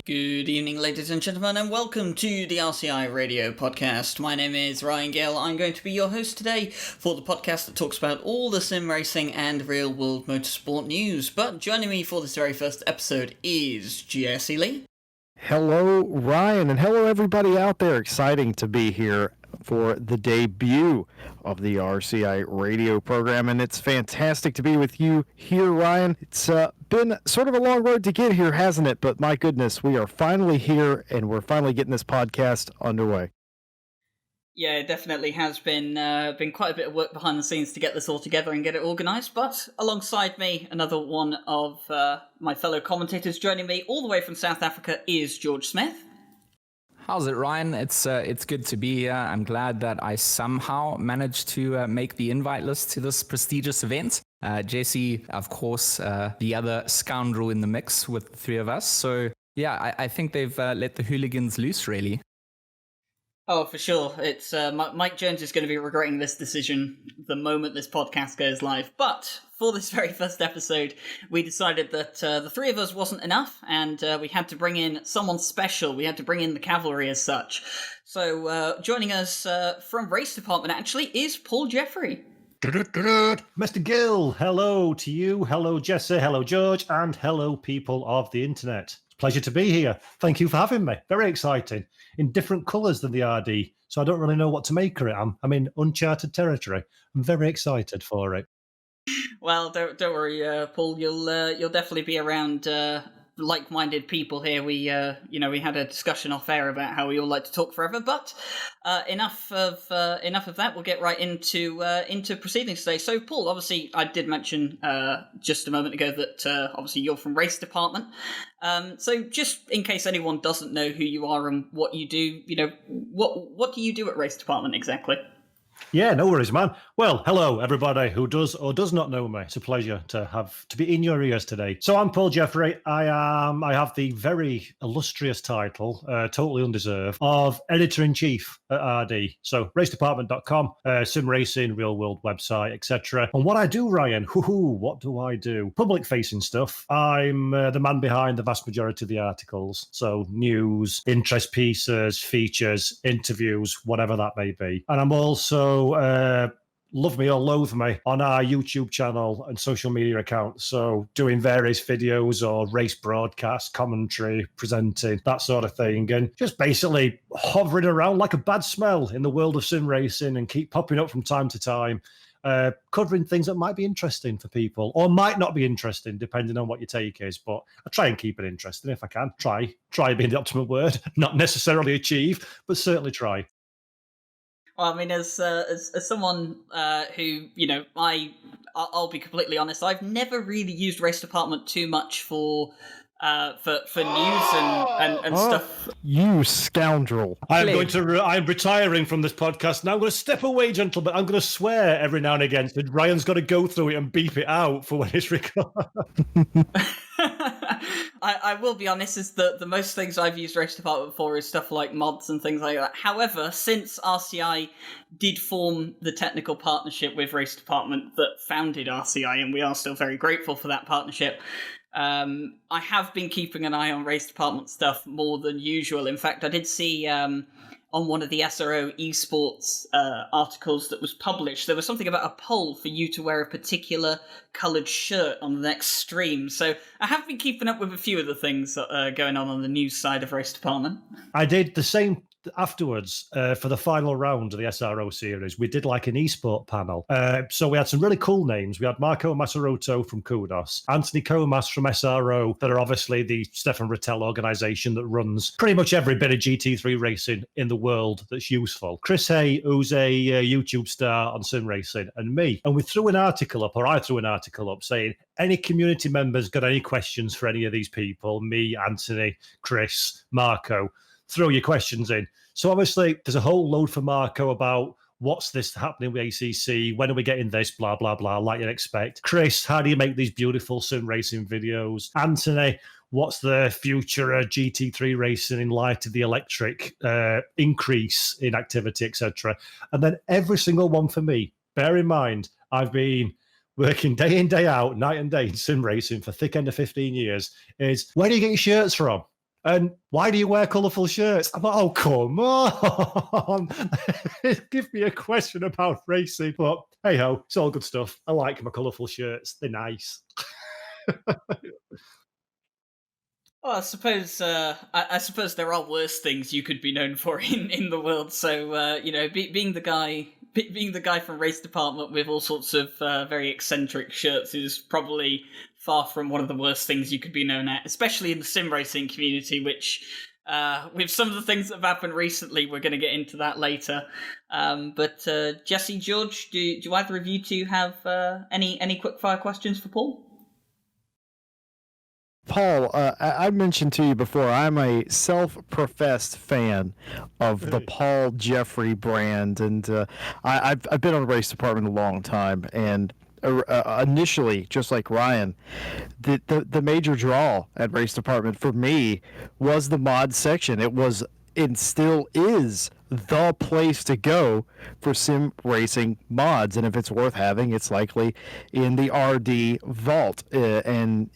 Good evening, ladies and gentlemen, and welcome to the RCI radio podcast. My name is Ryan Gale. I'm going to be your host today for the podcast that talks about all the sim racing and real-world motorsport news. But joining me for this very first episode is Jesse Lee. Hello, Ryan, and hello, everybody out there. Exciting to be here for the debut of the RCI radio program, and it's fantastic to be with you here, Ryan. It's been sort of a long road to get here, hasn't it? But my goodness, we are finally here, and we're finally getting this podcast underway. Yeah, it definitely has been quite a bit of work behind the scenes to get this all together and get it organised, but alongside me, another one of my fellow commentators joining me all the way from South Africa is George Smith. How's it, Ryan? It's good to be here. I'm glad that I somehow managed to make the invite list to this prestigious event. Jesse, of course, the other scoundrel in the mix with the three of us. So, yeah, I think they've let the hooligans loose, really. Oh, for sure. It's Mike Jones is going to be regretting this decision the moment this podcast goes live. But for this very first episode, we decided that the three of us wasn't enough, and we had to bring in someone special. We had to bring in the cavalry as such. So joining us from Race Department, actually, is Paul Jeffrey. Mr. Gill, hello to you, hello Jesse, hello George, and hello people of the internet. Pleasure to be here. Thank you for having me. Very exciting. In different colours than the RD, so I don't really know what to make of it. I'm in uncharted territory. I'm very excited for it. Well, don't worry, Paul. You'll definitely be around like-minded people here. We had a discussion off air about how we all like to talk forever, but enough of that. We'll get right into proceedings today. So, Paul, obviously, I did mention just a moment ago that obviously you're from Race Department. So, just in case anyone doesn't know who you are and what you do, what do you do at Race Department exactly? Yeah, no worries, man. Well, hello, everybody who does or does not know me. It's a pleasure to be in your ears today. So I'm Paul Jeffrey. I have the very illustrious title, totally undeserved, of Editor-in-Chief at RD. So RaceDepartment.com, sim racing, real world website, etc. And what I do, Ryan, what do I do? Public-facing stuff. I'm the man behind the vast majority of the articles. So news, interest pieces, features, interviews, whatever that may be. And I'm also love me or loathe me on our YouTube channel and social media accounts. So doing various videos or race broadcasts, commentary, presenting, that sort of thing. And just basically hovering around like a bad smell in the world of sim racing and keep popping up from time to time, covering things that might be interesting for people or might not be interesting, depending on what your take is. But I try and keep it interesting if I can. Try being the optimal word, not necessarily achieve, but certainly try. Well, I mean, as someone who, I'll be completely honest, I've never really used Race Department too much for news and stuff. You scoundrel! I'm retiring from this podcast now. I'm going to step away, gentlemen. I'm going to swear every now and again. So Ryan's got to go through it and beep it out for when it's recorded. I will be honest, is that the most things I've used Race Department for is stuff like mods and things like that. However, since RCI did form the technical partnership with Race Department that founded RCI, and we are still very grateful for that partnership, I have been keeping an eye on Race Department stuff more than usual. In fact, I did see on one of the SRO esports articles that was published, there was something about a poll for you to wear a particular coloured shirt on the next stream. So I have been keeping up with a few of the things that are going on the news side of Race Department. I did the same afterwards for the final round of the SRO series. We did like an esport panel. So we had some really cool names. We had Marco Massaroto from Kudos, Anthony Comas from SRO, that are obviously the Stefan Rattel organisation that runs pretty much every bit of GT3 racing in the world that's useful. Chris Hay, who's a YouTube star on sim racing, and me. And we threw an article up, or I threw an article up, saying, any community members got any questions for any of these people? Me, Anthony, Chris, Marco, throw your questions in. So obviously there's a whole load for Marco about what's this happening with ACC, when are we getting this, blah, blah, blah, like you'd expect. Chris, how do you make these beautiful sim racing videos? Anthony, what's the future of GT3 racing in light of the electric increase in activity, etc. And then every single one for me, bear in mind, I've been working day in, day out, night and day in sim racing for thick end of 15 years, is where do you get your shirts from? And why do you wear colourful shirts? I'm like, oh, come on. Give me a question about racing. But hey ho, it's all good stuff. I like my colourful shirts. They're nice. Well, I suppose there are worse things you could be known for in the world. So being the guy from Race Department with all sorts of very eccentric shirts is probably far from one of the worst things you could be known at, especially in the sim racing community. Which, with some of the things that have happened recently, we're going to get into that later. But Jesse, George, do either of you two have any quickfire questions for Paul? Paul, I mentioned to you before, I'm a self-professed fan of the Paul Jeffrey brand, and I've been on the race department a long time, and initially, just like Ryan, the major draw at race department for me was the mod section. It was and still is the place to go for sim racing mods, and if it's worth having, it's likely in the RD vault, and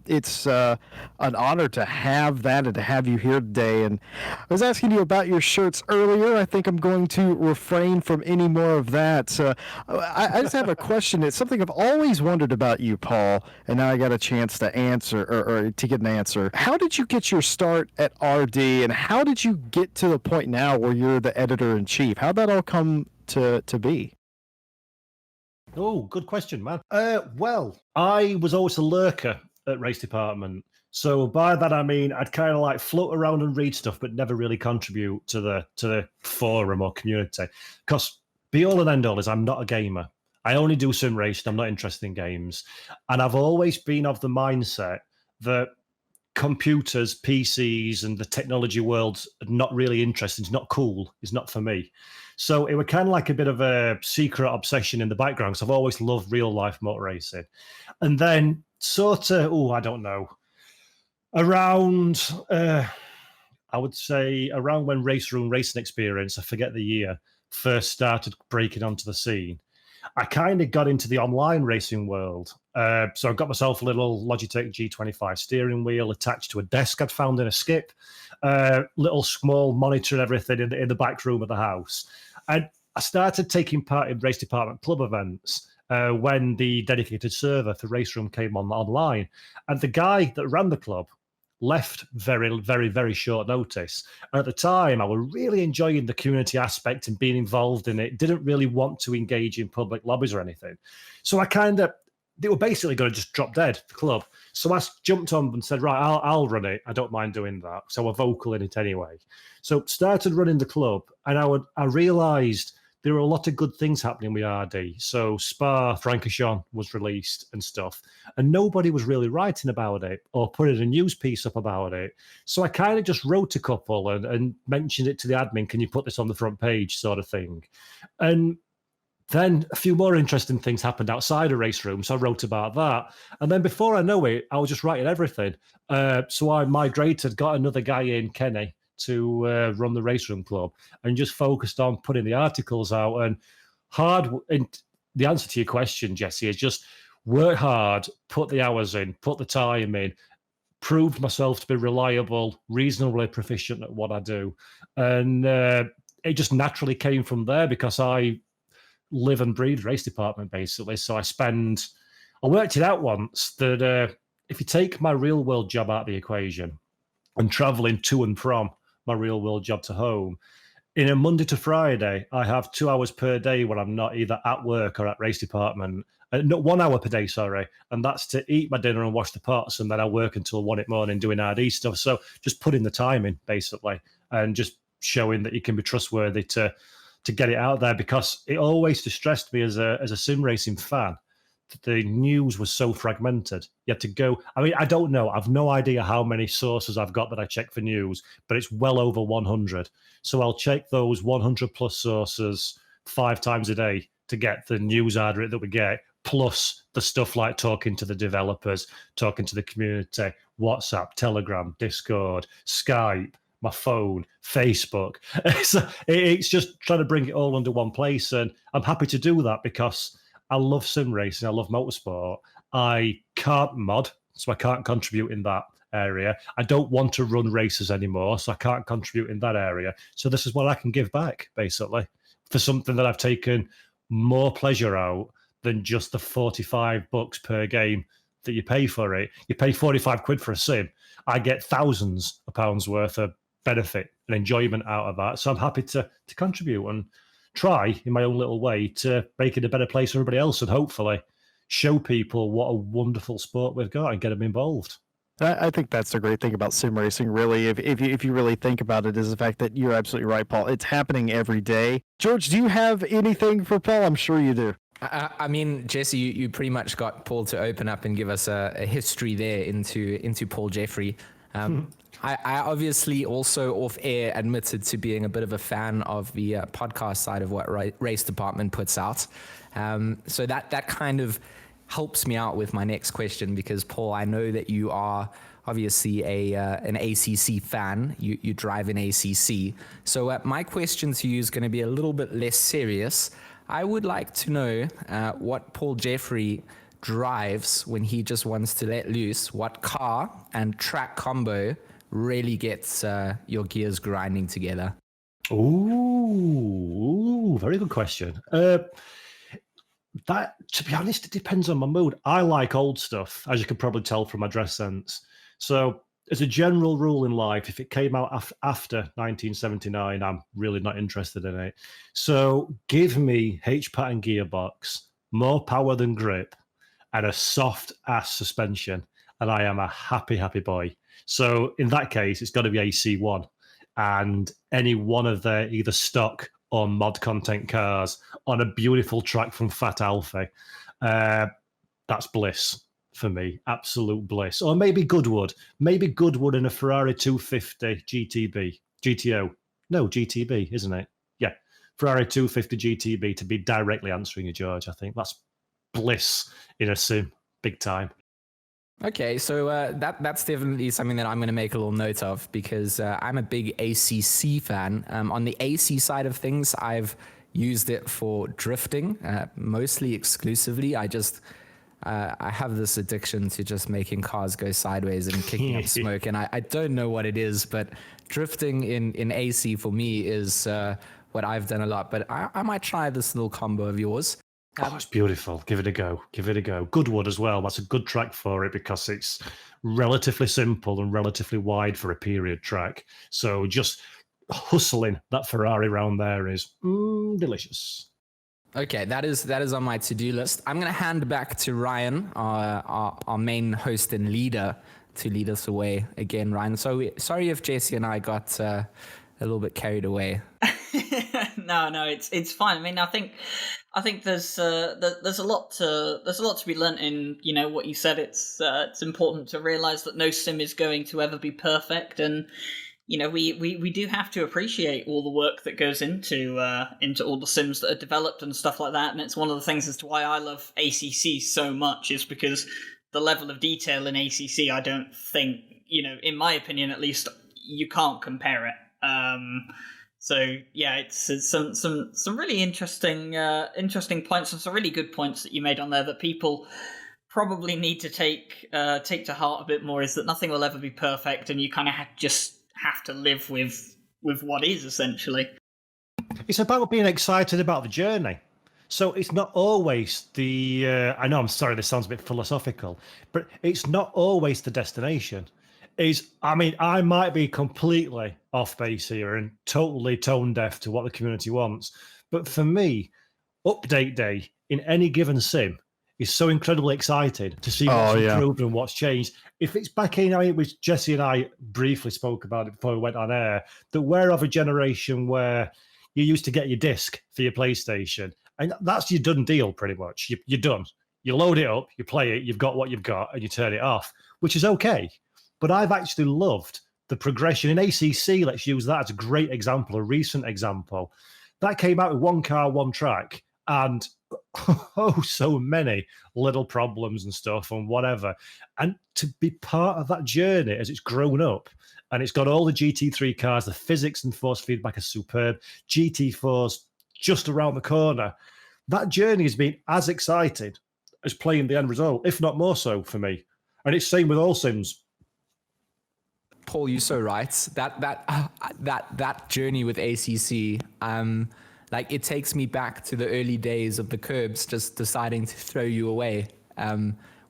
it's an honor to have that and to have you here today. And I was asking you about your shirts earlier. I think I'm going to refrain from any more of that. I just have a question. It's something I've always wondered about you, Paul, and now I got a chance to answer or to get an answer. How did you get your start at RD, and how did you get to the point now where you're the editor-in-chief? How'd that all come to be? Oh, good question, man. Well, I was always a lurker at Race Department. So by that I mean I'd kind of like float around and read stuff, but never really contribute to the forum or community. Because be all and end all is I'm not a gamer. I only do sim racing. I'm not interested in games, and I've always been of the mindset that computers, PCs, and the technology world are not really interesting. It's not cool. It's not for me. So it was kind of like a bit of a secret obsession in the background, because I've always loved real life motor racing. And then sort of, I don't know, around, I would say around when Race Room Racing Experience, I forget the year, first started breaking onto the scene, I kind of got into the online racing world. So I got myself a little Logitech G25 steering wheel attached to a desk I'd found in a skip, little small monitor and everything in the back room of the house. And I started taking part in Race Department club events when the dedicated server for Race Room came online. And the guy that ran the club left very, very, very short notice. And at the time, I was really enjoying the community aspect and being involved in it. Didn't really want to engage in public lobbies or anything. So they were basically going to just drop dead, the club. So I jumped on and said, right, I'll run it. I don't mind doing that. So I was vocal in it anyway. So started running the club, and I realised there were a lot of good things happening with RD. So Spa Francorchamps was released and stuff, and nobody was really writing about it or putting a news piece up about it. So I kind of just wrote a couple and mentioned it to the admin, can you put this on the front page, sort of thing. And then a few more interesting things happened outside of Race Room, so I wrote about that. And then before I know it, I was just writing everything. So I migrated, got another guy in, Kenny, to run the Race Room Club, and just focused on putting the articles out. And the answer to your question, Jesse, is just work hard, put the hours in, put the time in, proved myself to be reliable, reasonably proficient at what I do. And it just naturally came from there, because I live and breathe Race Department, basically. So I worked it out once that if you take my real world job out of the equation and traveling to and from my real world job to home, in a Monday to Friday, I have 2 hours per day when I'm not either at work or at Race Department. Not 1 hour per day, sorry. And that's to eat my dinner and wash the pots. And then I work until 1 a.m. doing RD stuff. So just putting the time in, basically, and just showing that you can be trustworthy to get it out there, because it always distressed me as a sim racing fan. The news was so fragmented. You had to go. I mean, I don't know. I've no idea how many sources I've got that I check for news, but it's well over 100. So I'll check those 100 plus sources 5 times a day to get the news audit that we get, plus the stuff like talking to the developers, talking to the community, WhatsApp, Telegram, Discord, Skype, my phone, Facebook. It's just trying to bring it all under one place. And I'm happy to do that, because I love sim racing. I love motorsport. I can't mod, so I can't contribute in that. area. I don't want to run races anymore, so I can't contribute in that area. So this is what I can give back, basically, for something that I've taken more pleasure out than just the $45 per game that you pay for it. You pay 45 quid for a sim. I get thousands of pounds worth of benefit and enjoyment out of that. So I'm happy to contribute and try in my own little way to make it a better place for everybody else, and hopefully show people what a wonderful sport we've got and get them involved. I think that's the great thing about sim racing, really, if you really think about it, is the fact that you're absolutely right, Paul. It's happening every day. George, do you have anything for Paul? I'm sure you do. I mean, Jesse, you pretty much got Paul to open up and give us a history there into Paul Jeffrey. I obviously also off air admitted to being a bit of a fan of the podcast side of what Race Department puts out. So that kind of helps me out with my next question, because Paul, I know that you are obviously an ACC fan. You drive an ACC. So my question to you is going to be a little bit less serious. I would like to know what Paul Jeffrey drives when he just wants to let loose. What car and track combo really gets your gears grinding together? Ooh, very good question. That, to be honest, it depends on my mood. I like old stuff, as you can probably tell from my dress sense. So as a general rule in life, if it came out after 1979, I'm really not interested in it. So give me H-pattern gearbox, more power than grip, and a soft-ass suspension, and I am a happy, happy boy. So in that case, it's got to be AC1 and any one of their either stock or mod content cars on a beautiful track from Fat Alfie. That's bliss for me, absolute bliss. Or maybe Goodwood in a Ferrari 250 GTO. No, GTB, isn't it? Yeah, Ferrari 250 GTB, to be directly answering you, George. I think that's bliss in a sim, big time. Okay, so that's definitely something that I'm going to make a little note of, because I'm a big ACC fan. On the AC side of things, I've used it for drifting, mostly exclusively. I have this addiction to just making cars go sideways and kicking up smoke, and I don't know what it is, but drifting in AC for me is what I've done a lot. But I might try this little combo of yours. Oh, it's beautiful. Give it a go. Goodwood as well. That's a good track for it because it's relatively simple and relatively wide for a period track. So just hustling that Ferrari around there is delicious. Okay, that is on my to-do list. I'm going to hand back to Ryan, our main host and leader, to lead us away again, Ryan. So sorry if Jesse and I got a little bit carried away. No, it's fine. I mean, I think there's a lot to be learnt in, you know, what you said. It's important to realize that no sim is going to ever be perfect, and you know, we do have to appreciate all the work that goes into all the sims that are developed and stuff like that. And it's one of the things as to why I love ACC so much, is because the level of detail in ACC, I don't think, you know, in my opinion at least, you can't compare it. So yeah, it's some really interesting points, and some really good points that you made on there that people probably need to take to heart a bit more. Is that nothing will ever be perfect, and you kind of just have to live with what is, essentially. It's about being excited about the journey. So it's not always the. I know, I'm sorry, this sounds a bit philosophical, but it's not always the destination. I might be completely off base here and totally tone deaf to what the community wants, but for me, update day in any given sim is so incredibly excited to see what's improved and what's changed. If it's back in, I mean, which Jesse and I briefly spoke about it before we went on air, that we're of a generation where you used to get your disc for your PlayStation, and that's your done deal pretty much. You're done. You load it up, you play it, you've got what you've got, and you turn it off, which is okay. But I've actually loved the progression in ACC. Let's use that as a great example, a recent example. That came out with one car, one track, and so many little problems and stuff and whatever. And to be part of that journey as it's grown up, and it's got all the GT3 cars, the physics and force feedback are superb, GT4's just around the corner. That journey has been as excited as playing the end result, if not more so for me. And it's same with all sims. Paul, you're so right. That journey with ACC, like it takes me back to the early days of the curbs just deciding to throw you away.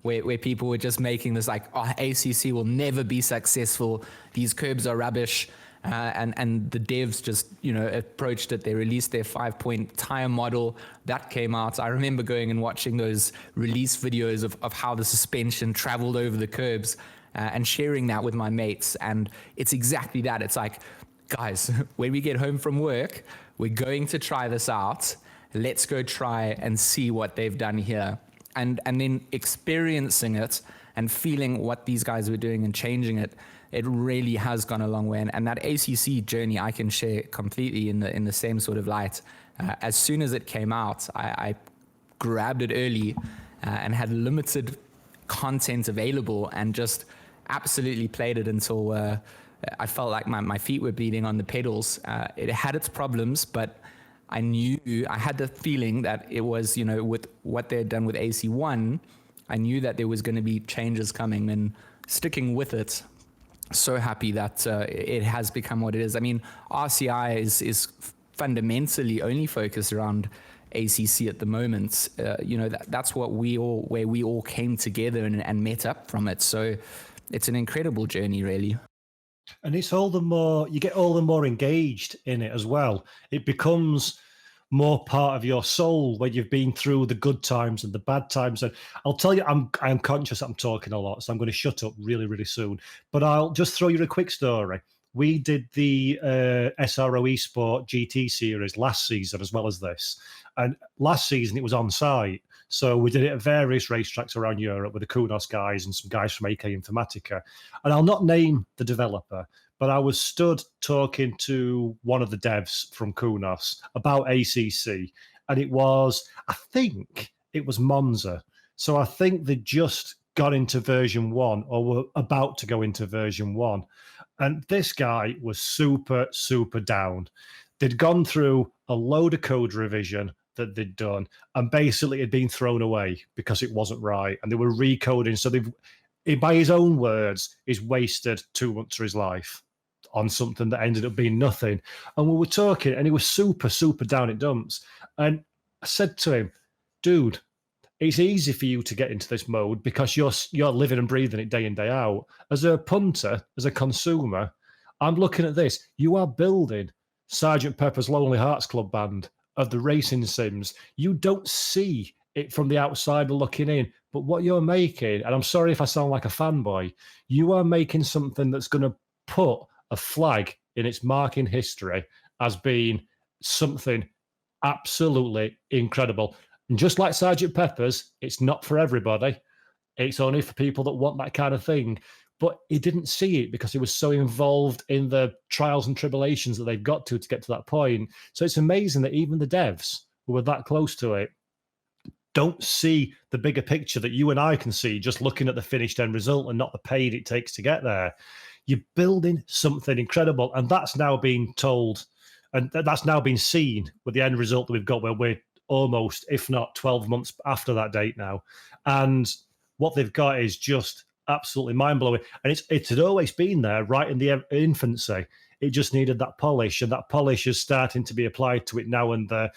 Where people were just making this like, oh, ACC will never be successful. These curbs are rubbish. And the devs just, approached it. They released their 5-point tire model that came out. I remember going and watching those release videos of how the suspension traveled over the curbs and sharing that with my mates. And it's exactly that. It's like, guys, when we get home from work, we're going to try this out. Let's go try and see what they've done here. And then experiencing it and feeling what these guys were doing and changing it, it really has gone a long way. And that ACC journey, I can share completely in the same sort of light. As soon as it came out, I grabbed it early and had limited content available and just absolutely played it until I felt like my feet were bleeding on the pedals. It had its problems, but I had the feeling that it was, with what they had done with AC1, I knew that there was going to be changes coming, and sticking with it. So happy that it has become what it is. I mean, RCI is fundamentally only focused around ACC at the moment. That's where we all came together and met up from it. So it's an incredible journey, really. And it's you get all the more engaged in it as well. It becomes more part of your soul when you've been through the good times and the bad times. And I'll tell you, I'm conscious that I'm talking a lot, so I'm going to shut up really, really soon. But I'll just throw you a quick story. We did the SRO Sport GT series last season as well as this. And last season it was on site. So we did it at various racetracks around Europe with the Kunos guys and some guys from AK Informatica. And I'll not name the developer, but I was stood talking to one of the devs from Kunos about ACC. And I think it was Monza. So I think they just got into version 1 or were about to go into version 1. And this guy was super, super down. They'd gone through a load of code revision that they'd done, and basically it had been thrown away because it wasn't right, and they were recoding. So by his own words, he's wasted 2 months of his life on something that ended up being nothing. And we were talking, and he was super, super down in dumps. And I said to him, dude, it's easy for you to get into this mode because you're living and breathing it day in, day out. As a punter, as a consumer, I'm looking at this. You are building Sergeant Pepper's Lonely Hearts Club Band of the racing sims. You don't see it from the outside looking in, but what you're making, and I'm sorry if I sound like a fanboy, you are making something that's going to put a flag in its mark in history as being something absolutely incredible. And just like Sergeant Pepper's, it's not for everybody. It's only for people that want that kind of thing. But he didn't see it because he was so involved in the trials and tribulations that they've got to get to that point. So it's amazing that even the devs who were that close to it don't see the bigger picture that you and I can see just looking at the finished end result and not the pain it takes to get there. You're building something incredible, and that's now being told, and that's now been seen with the end result that we've got, where we're almost, if not 12 months after that date now. And what they've got is just absolutely mind-blowing. And it had always been there right in the infancy. It just needed that polish, and that polish is starting to be applied to it now. And the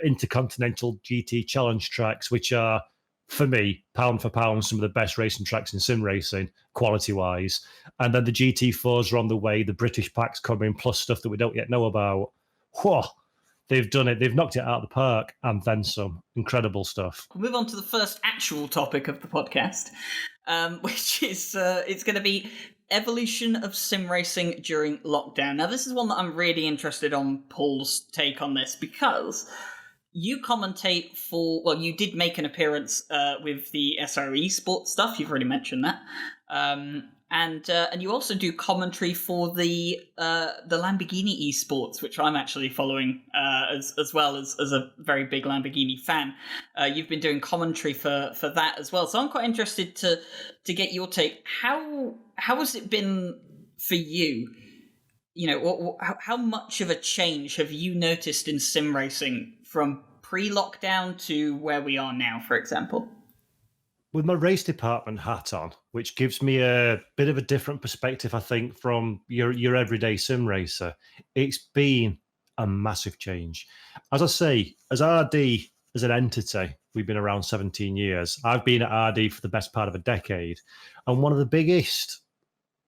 Intercontinental GT Challenge tracks, which are, for me, pound for pound, some of the best racing tracks in sim racing, quality-wise. And then the GT4s are on the way, the British packs coming, plus stuff that we don't yet know about. Whoa! They've done it. They've knocked it out of the park, and then some. Incredible stuff. We'll move on to the first actual topic of the podcast, which is it's going to be evolution of sim racing during lockdown. Now, this is one that I'm really interested on Paul's take on this, because you commentate you did make an appearance with the SRE Sports stuff. You've already mentioned that. And you also do commentary for the Lamborghini esports, which I'm actually following as well as a very big Lamborghini fan. You've been doing commentary for that as well, so I'm quite interested to get your take. How has it been for you? How much of a change have you noticed in sim racing from pre-lockdown to where we are now, for example? with my race department hat on, which gives me a bit of a different perspective, I think, from your everyday sim racer, it's been a massive change. As I say, as RD as an entity, we've been around 17 years. I've been at RD for the best part of a decade. And one of the biggest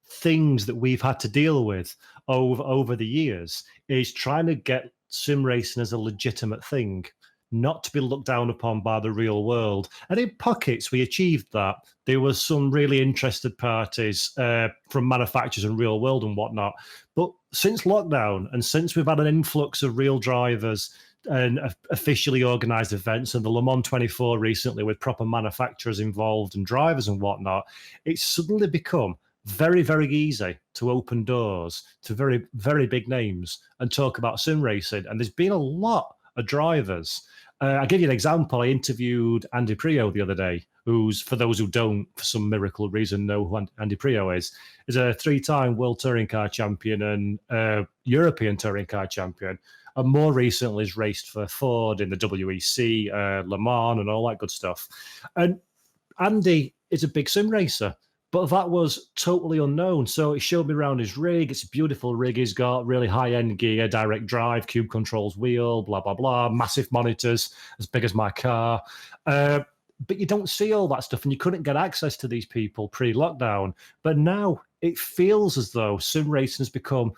things that we've had to deal with over the years is trying to get sim racing as a legitimate thing, not to be looked down upon by the real world. And in pockets, we achieved that. There was some really interested parties from manufacturers and real world and whatnot. But since lockdown and since we've had an influx of real drivers and officially organised events and the Le Mans 24 recently with proper manufacturers involved and drivers and whatnot, it's suddenly become very, very easy to open doors to very, very big names and talk about sim racing. And there's been a lot of drivers. I'll give you an example. I interviewed Andy Prio the other day, who's, for those who don't, for some miracle reason, know who Andy Prio is a 3-time World Touring Car Champion and European Touring Car Champion. And more recently has raced for Ford in the WEC, Le Mans and all that good stuff. And Andy is a big sim racer. But that was totally unknown. So he showed me around his rig. It's a beautiful rig he's got, really high-end gear, direct drive, cube controls wheel, blah, blah, blah, massive monitors, as big as my car. But you don't see all that stuff, and you couldn't get access to these people pre-lockdown. But now it feels as though sim racing has become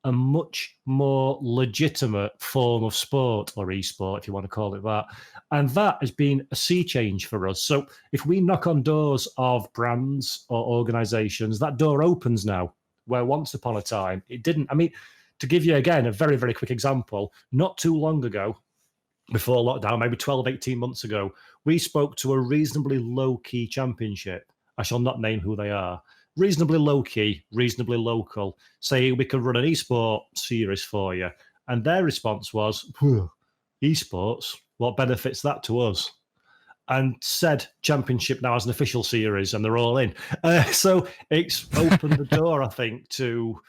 a much more legitimate form of sport, or e-sport, if you want to call it that. And that has been a sea change for us. So if we knock on doors of brands or organizations, that door opens now, where once upon a time it didn't. I mean, to give you, again, a very, very quick example, not too long ago, before lockdown, maybe 12, 18 months ago, we spoke to a reasonably low-key championship. I shall not name who they are. Reasonably low-key, reasonably local, saying we could run an esport series for you. And their response was, esports? What benefits that to us? And said championship now has an official series and they're all in. So it's opened the door, I think, to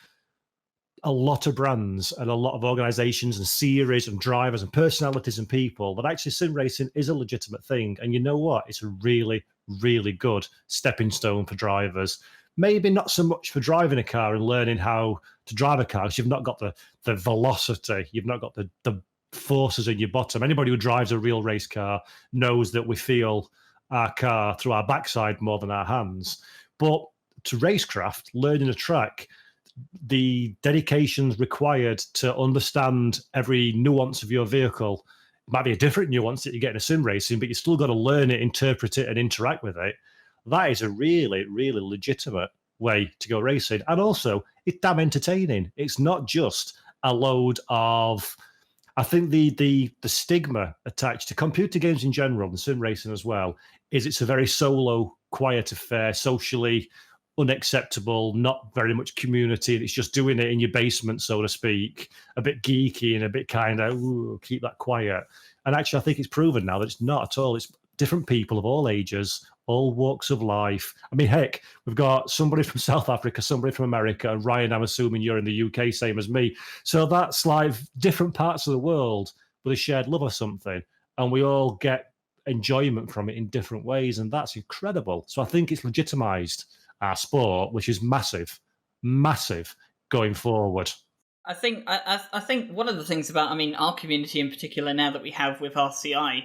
a lot of brands and a lot of organizations and series and drivers and personalities and people that actually sim racing is a legitimate thing. And you know what? It's a really, really good stepping stone for drivers. Maybe not so much for driving a car and learning how to drive a car, because you've not got the velocity, you've not got the forces in your bottom. Anybody who drives a real race car knows that we feel our car through our backside more than our hands. But to racecraft, learning a track, the dedications required to understand every nuance of your vehicle, it might be a different nuance that you get in a sim racing, but you still got to learn it, interpret it, and interact with it. That is a really, really legitimate way to go racing. And also, it's damn entertaining. It's not just a load of... I think the stigma attached to computer games in general, and sim racing as well, is it's a very solo, quiet affair, socially unacceptable, not very much community. It's just doing it in your basement, so to speak, a bit geeky and a bit kind of, keep that quiet. And actually, I think it's proven now that it's not at all. It's different people of all ages, all walks of life. I mean, heck, we've got somebody from South Africa, somebody from America, and Ryan, I'm assuming you're in the UK, same as me. So that's like different parts of the world with a shared love or something. And we all get enjoyment from it in different ways. And that's incredible. So I think it's legitimized our sport, which is massive, massive going forward. I think one of the things about, our community in particular, now that we have with RCI,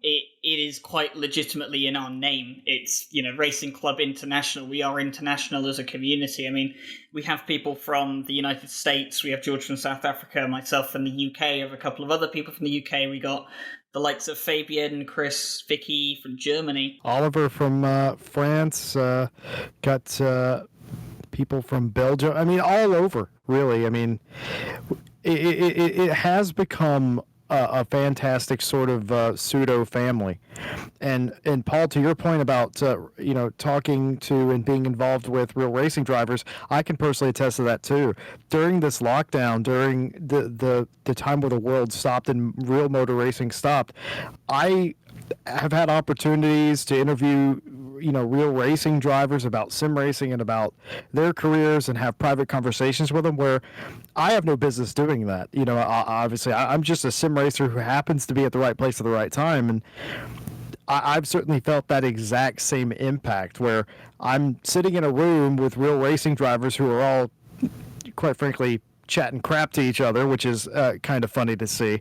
it is quite legitimately in our name. It's, Racing Club International. We are international as a community. We have people from the United States. We have George from South Africa, myself from the UK. I have a couple of other people from the UK. We got the likes of Fabian, Chris, Vicky from Germany. Oliver from France, got... people from Belgium, all over, really. It has become a fantastic sort of pseudo family. And Paul, to your point about talking to and being involved with real racing drivers, I can personally attest to that too. During this lockdown, during the time where the world stopped and real motor racing stopped, I have had opportunities to interview real racing drivers about sim racing and about their careers and have private conversations with them, where I have no business doing that. Obviously I'm just a sim racer who happens to be at the right place at the right time. And I've certainly felt that exact same impact where I'm sitting in a room with real racing drivers who are all, quite frankly, chatting crap to each other, which is kind of funny to see.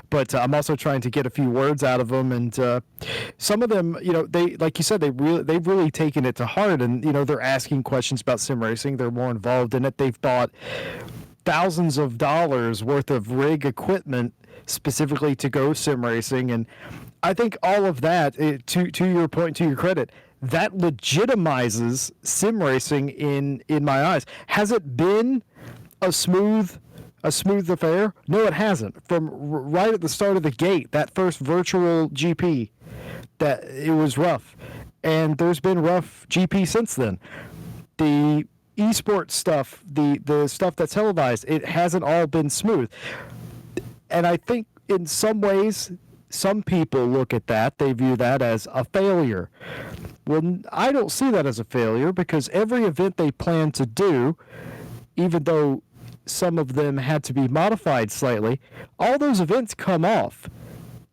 But I'm also trying to get a few words out of them, and some of them, they, like you said, they've really taken it to heart, and they're asking questions about sim racing. They're more involved in it. They've bought thousands of dollars worth of rig equipment specifically to go sim racing, and I think all of that, to your point, to your credit, that legitimizes sim racing in my eyes. Has it been a smooth affair? No, it hasn't. From right at the start of the gate, that first virtual GP, that it was rough, and there's been rough GP since then. The esports stuff, the stuff that's televised, it hasn't all been smooth, and I think in some ways, some people look at that, they view that as a failure. Well, I don't see that as a failure, because every event they plan to do, even though some of them had to be modified slightly, all those events come off.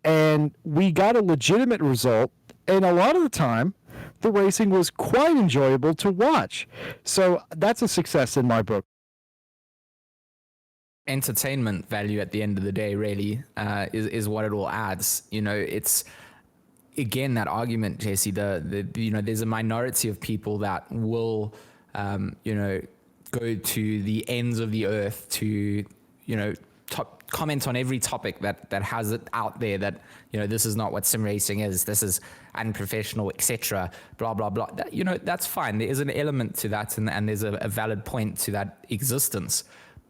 And we got a legitimate result, and a lot of the time, the racing was quite enjoyable to watch. So that's a success in my book. Entertainment value at the end of the day really is what it all adds. It's, again, that argument, Jesse, there's a minority of people that will go to the ends of the earth to comment on every topic that has it out there, that this is not what sim racing is, this is unprofessional, etc., blah blah blah. That's fine. There is an element to that, and there's a valid point to that existence.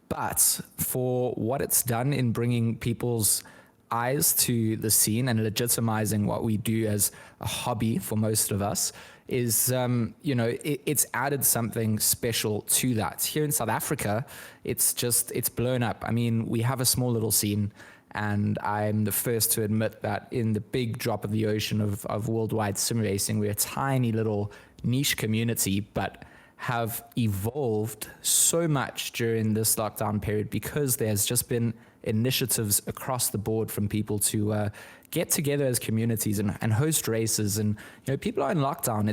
But for what it's done in bringing people's eyes to the scene and legitimizing what we do as a hobby for most of us, is, it's added something special to that. Here in South Africa, it's blown up. I mean, we have a small little scene, and I'm the first to admit that in the big drop of the ocean of worldwide sim racing, we're a tiny little niche community, but have evolved so much during this lockdown period, because there's just been initiatives across the board from people to get together as communities and host races. And people are in lockdown.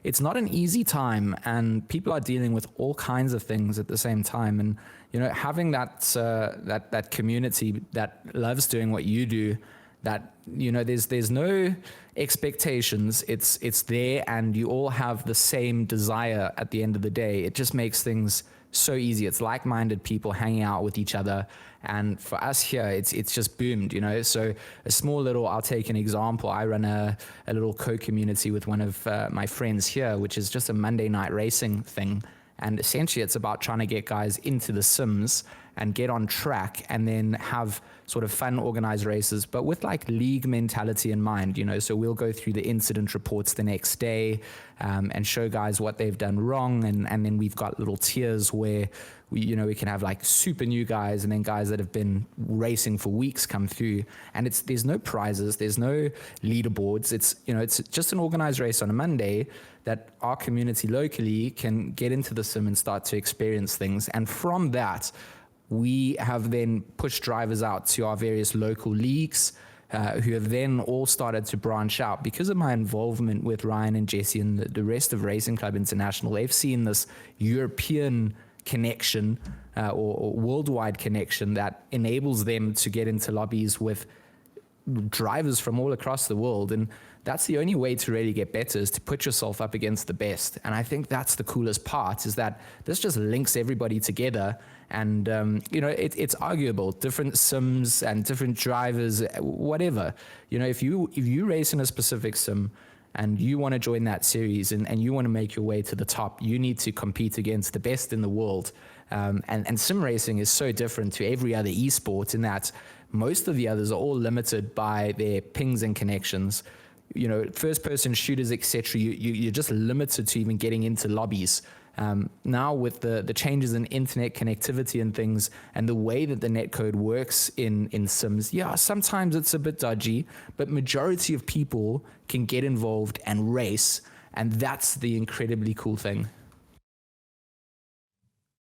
It's not an easy time, and people are dealing with all kinds of things at the same time. And having that community that loves doing what you do, that there's no expectations, it's there, and you all have the same desire at the end of the day. It just makes things so easy. It's like-minded people hanging out with each other, and for us here, it's just boomed. So a small little, I'll take an example. I run a little co-community with one of my friends here, which is just a Monday night racing thing, and essentially it's about trying to get guys into the sims and get on track, and then have sort of fun organized races, but with like league mentality in mind. So we'll go through the incident reports the next day, and show guys what they've done wrong, and then we've got little tiers where we can have like super new guys, and then guys that have been racing for weeks come through, and there's no prizes, there's no leaderboards. It's just an organized race on a Monday that our community locally can get into the sim and start to experience things. And from that, we have then pushed drivers out to our various local leagues, who have then all started to branch out. Because of my involvement with Ryan and Jesse and the rest of Racing Club International, they've seen this European connection or worldwide connection that enables them to get into lobbies with drivers from all across the world. And that's the only way to really get better, is to put yourself up against the best. And I think that's the coolest part, is that this just links everybody together. And it's arguable, different sims and different drivers, whatever. If you race in a specific sim and you want to join that series and you want to make your way to the top, you need to compete against the best in the world. And sim racing is so different to every other esport, in that most of the others are all limited by their pings and connections. First person shooters, etc. You're just limited to even getting into lobbies. Now with the changes in internet connectivity and things, and the way that the netcode works in sims, sometimes it's a bit dodgy, but majority of people can get involved and race, and that's the incredibly cool thing.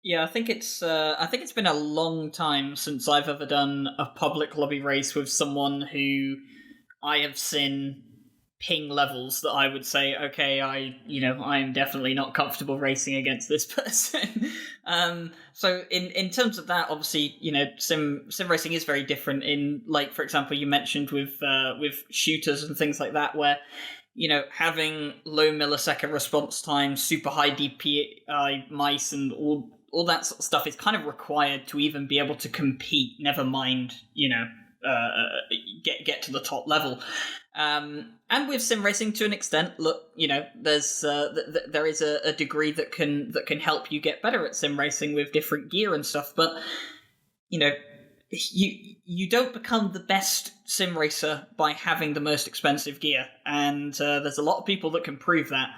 Yeah, I think it's been a long time since I've ever done a public lobby race with someone who I have seen ping levels that I would say, okay, I'm definitely not comfortable racing against this person. So in terms of that, obviously, sim racing is very different in, like, for example, you mentioned with shooters and things like that, where, having low millisecond response time, super high DPI mice, and all that sort of stuff is kind of required to even be able to compete, never mind, get to the top level. And with sim racing, to an extent, look, there's there is a degree that can help you get better at sim racing with different gear and stuff. But you don't become the best sim racer by having the most expensive gear, and there's a lot of people that can prove that.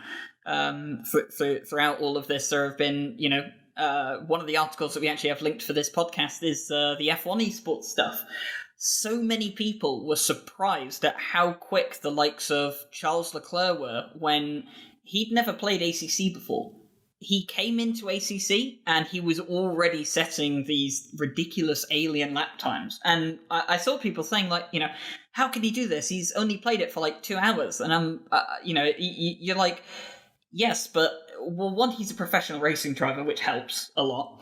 Throughout all of this, there have been, one of the articles that we actually have linked for this podcast is the F1 esports stuff. So many people were surprised at how quick the likes of Charles Leclerc were when he'd never played ACC before. He came into ACC and he was already setting these ridiculous alien lap times. And I saw people saying, like, how can he do this? He's only played it for like 2 hours. And I'm, you're like, yes, but, well, one, he's a professional racing driver, which helps a lot.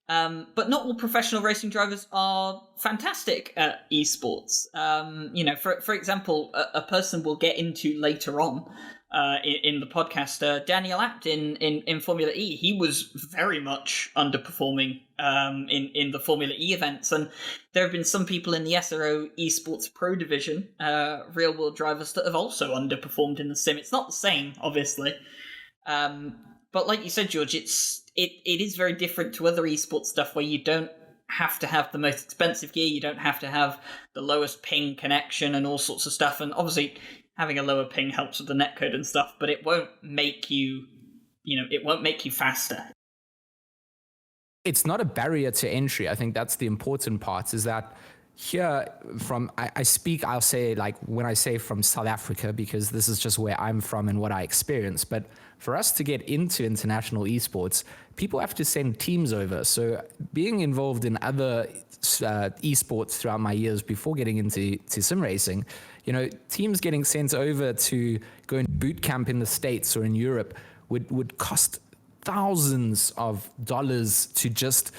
But not all professional racing drivers are fantastic at esports. For example, a person we'll get into later on in the podcast, Daniel Abt in Formula E, he was very much underperforming in the Formula E events. And there have been some people in the SRO Esports Pro division, real-world drivers, that have also underperformed in the sim. It's not the same, obviously. But like you said, George, it is very different to other esports stuff where you don't have to have the most expensive gear, you don't have to have the lowest ping connection and all sorts of stuff. And obviously, having a lower ping helps with the netcode and stuff, but it won't make you, it won't make you faster. It's not a barrier to entry. I think that's the important part, is that here I'll say, like, when I say from South Africa, because this is just where I'm from and what I experience, but for us to get into international esports, people have to send teams over. So being involved in other esports throughout my years before getting into sim racing, teams getting sent over to go in boot camp in the States or in Europe would cost thousands of dollars to just,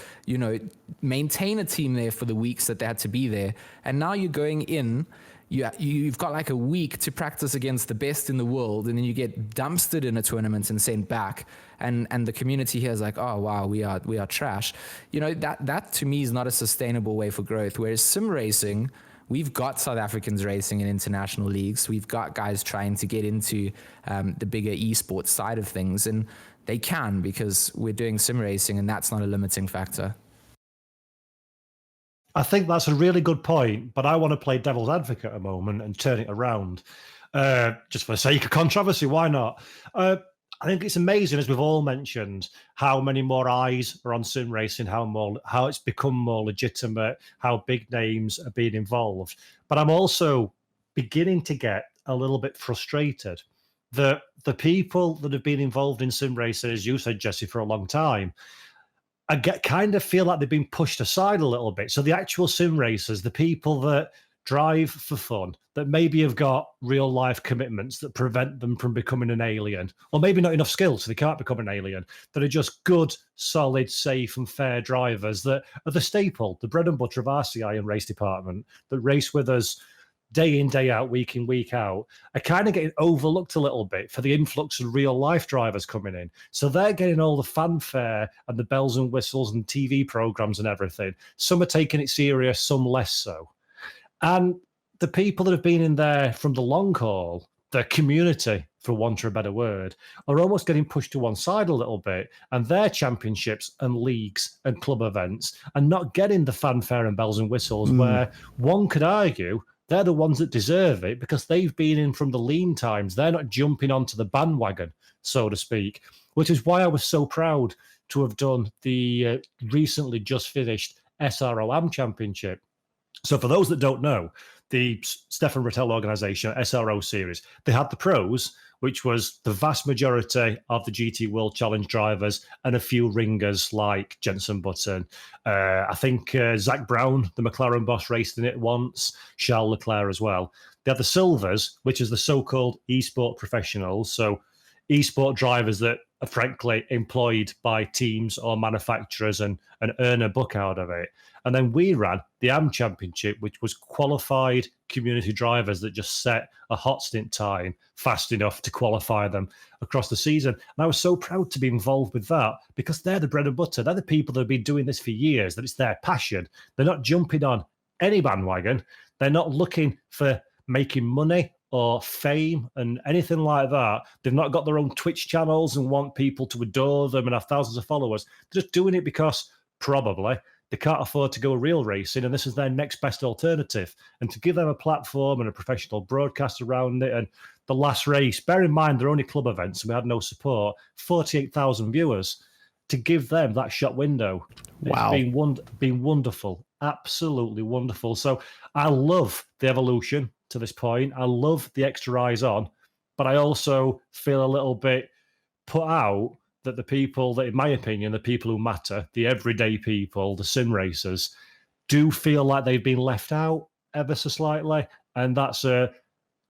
maintain a team there for the weeks that they had to be there. And now you're going in, you've got like a week to practice against the best in the world, and then you get dumpstered in a tournament and sent back. And the community here is like, oh wow, we are trash. That to me is not a sustainable way for growth. Whereas sim racing, we've got South Africans racing in international leagues. We've got guys trying to get into the bigger esports side of things, and they can, because we're doing sim racing, and that's not a limiting factor. I think that's a really good point, but I want to play devil's advocate a moment and turn it around. Just for the sake of controversy, why not? I think it's amazing, as we've all mentioned, how many more eyes are on sim racing, how it's become more legitimate, how big names are being involved. But I'm also beginning to get a little bit frustrated that the people that have been involved in sim racing, as you said, Jesse, for a long time, kind of feel like they've been pushed aside a little bit. So the actual sim racers, the people that drive for fun, that maybe have got real life commitments that prevent them from becoming an alien, or maybe not enough skills so they can't become an alien, that are just good, solid, safe and fair drivers that are the staple, the bread and butter of RCI and race department, that race with us day in, day out, week in, week out, are kind of getting overlooked a little bit for the influx of real life drivers coming in. So they're getting all the fanfare and the bells and whistles and TV programs and everything. Some are taking it serious, some less so. And the people that have been in there from the long haul, the community, for want of a better word, are almost getting pushed to one side a little bit, and their championships and leagues and club events are not getting the fanfare and bells and whistles, where one could argue they're the ones that deserve it because they've been in from the lean times. They're not jumping onto the bandwagon, so to speak, which is why I was so proud to have done the recently just finished SRO Am Championship. So for those that don't know, the Stefan Rattel organization, SRO series, they had the pros, which was the vast majority of the GT World Challenge drivers and a few ringers like Jenson Button. I think Zach Brown, the McLaren boss, raced in it once, Charles Leclerc as well. They had the silvers, which is the so-called esport professionals. So esport drivers that are frankly employed by teams or manufacturers and earn a buck out of it. And then we ran the AM Championship, which was qualified community drivers that just set a hot stint time fast enough to qualify them across the season. And I was so proud to be involved with that because they're the bread and butter. They're the people that have been doing this for years, that it's their passion. They're not jumping on any bandwagon. They're not looking for making money or fame and anything like that. They've not got their own Twitch channels and want people to adore them and have thousands of followers. They're just doing it because probably they can't afford to go real racing and this is their next best alternative. And to give them a platform and a professional broadcast around it, and the last race, bear in mind they're only club events and we had no support, 48,000 viewers. To give them that shot window, wow, it's been wonderful, absolutely wonderful. So I love the evolution to this point. I love the extra eyes on, but I also feel a little bit put out that the people that, in my opinion, the people who matter, the everyday people, the sim racers, do feel like they've been left out ever so slightly. And that's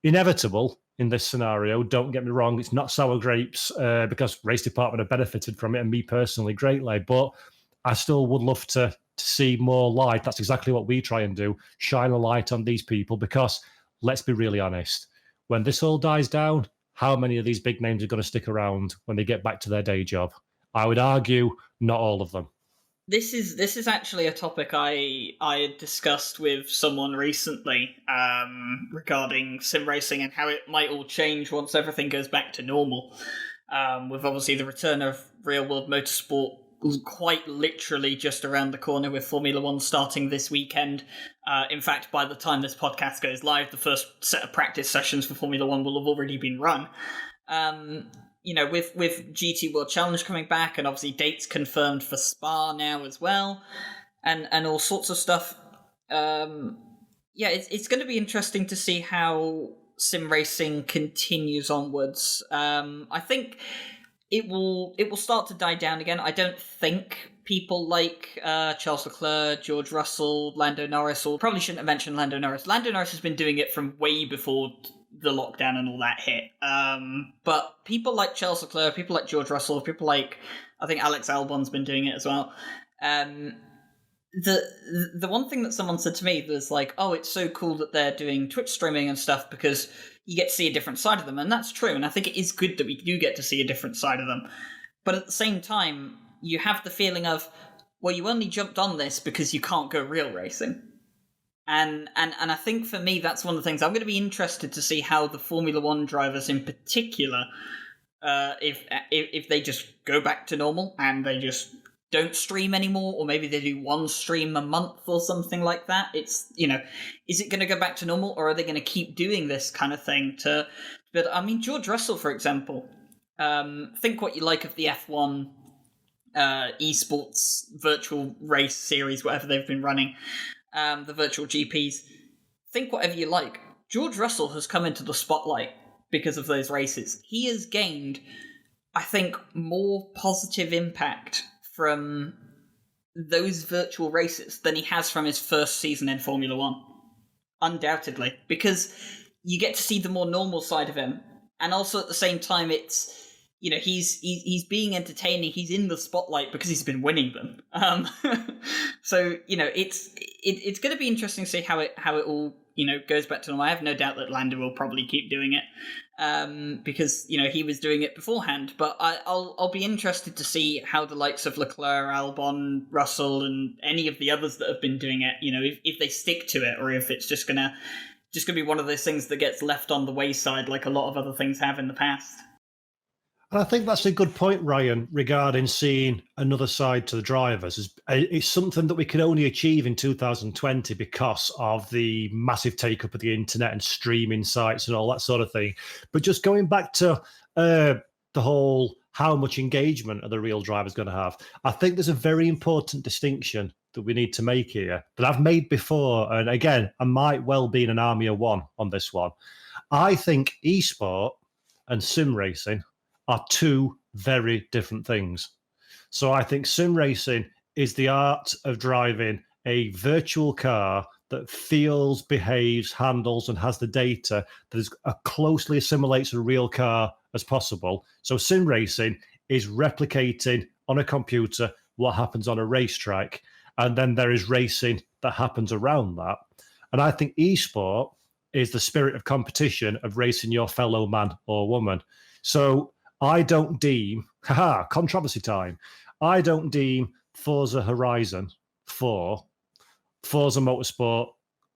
inevitable in this scenario. Don't get me wrong, it's not sour grapes because Race Department have benefited from it and me personally greatly, but I still would love to see more light. That's exactly what we try and do, shine a light on these people because let's be really honest, when this all dies down, how many of these big names are going to stick around when they get back to their day job? I would argue not all of them. This is actually a topic I had discussed with someone recently regarding sim racing and how it might all change once everything goes back to normal. With obviously the return of real world motorsport quite literally just around the corner with Formula One starting this weekend. In fact, by the time this podcast goes live, the first set of practice sessions for Formula One will have already been run. With GT World Challenge coming back and obviously dates confirmed for Spa now as well, and all sorts of stuff. It's going to be interesting to see how sim racing continues onwards. I think it will start to die down again. I don't think people like Charles Leclerc, George Russell, Lando Norris, or probably shouldn't have mentioned Lando Norris. Lando Norris has been doing it from way before the lockdown and all that hit. But people like Charles Leclerc, people like George Russell, people like, I think Alex Albon's been doing it as well. The one thing that someone said to me was like, oh, it's so cool that they're doing Twitch streaming and stuff because you get to see a different side of them. And that's true. And I think it is good that we do get to see a different side of them. But at the same time, you have the feeling of, well, you only jumped on this because you can't go real racing. And I think for me, that's one of the things I'm going to be interested to see how the Formula One drivers in particular, if they just go back to normal and they just don't stream anymore, or maybe they do one stream a month or something like that. It's, is it going to go back to normal, or are they going to keep doing this kind of thing but I mean, George Russell, for example, think what you like of the F1 esports virtual race series, whatever they've been running, the virtual GPs. Think whatever you like. George Russell has come into the spotlight because of those races. He has gained, I think, more positive impact from those virtual races than he has from his first season in Formula One. Undoubtedly. Because you get to see the more normal side of him. And also at the same time, it's, he's being entertaining. He's in the spotlight because he's been winning them. So, it's going to be interesting to see how it all, goes back to normal. I have no doubt that Lando will probably keep doing it. Because he was doing it beforehand, but I'll be interested to see how the likes of Leclerc, Albon, Russell, and any of the others that have been doing it, if they stick to it, or if it's just gonna be one of those things that gets left on the wayside, like a lot of other things have in the past. And I think that's a good point, Ryan, regarding seeing another side to the drivers. It's something that we can only achieve in 2020 because of the massive take-up of the internet and streaming sites and all that sort of thing. But just going back to the whole how much engagement are the real drivers going to have, I think there's a very important distinction that we need to make here that I've made before. And again, I might well be in an army of one on this one. I think esport and sim racing are two very different things. So I think sim racing is the art of driving a virtual car that feels, behaves, handles, and has the data that is closely assimilates a real car as possible. So sim racing is replicating on a computer what happens on a racetrack, and then there is racing that happens around that. And I think esport is the spirit of competition of racing your fellow man or woman. So I don't deem, controversy time. I don't deem Forza Horizon 4, Forza Motorsport,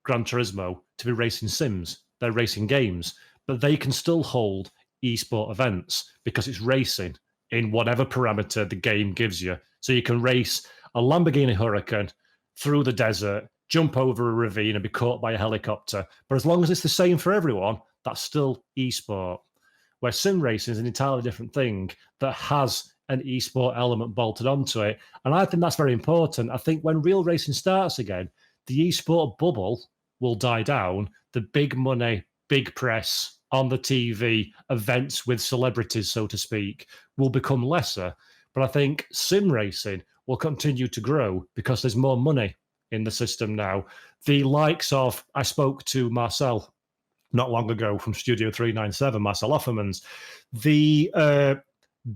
Gran Turismo to be racing sims. They're racing games, but they can still hold esport events because it's racing in whatever parameter the game gives you. So you can race a Lamborghini Huracan through the desert, jump over a ravine and be caught by a helicopter. But as long as it's the same for everyone, that's still esport. Where sim racing is an entirely different thing that has an esport element bolted onto it. And I think that's very important. I think when real racing starts again, the esport bubble will die down. The big money, big press on the TV, events with celebrities, so to speak, will become lesser. But I think sim racing will continue to grow because there's more money in the system now. The likes of, I spoke to Marcel not long ago from Studio 397, Marcel Offermans, the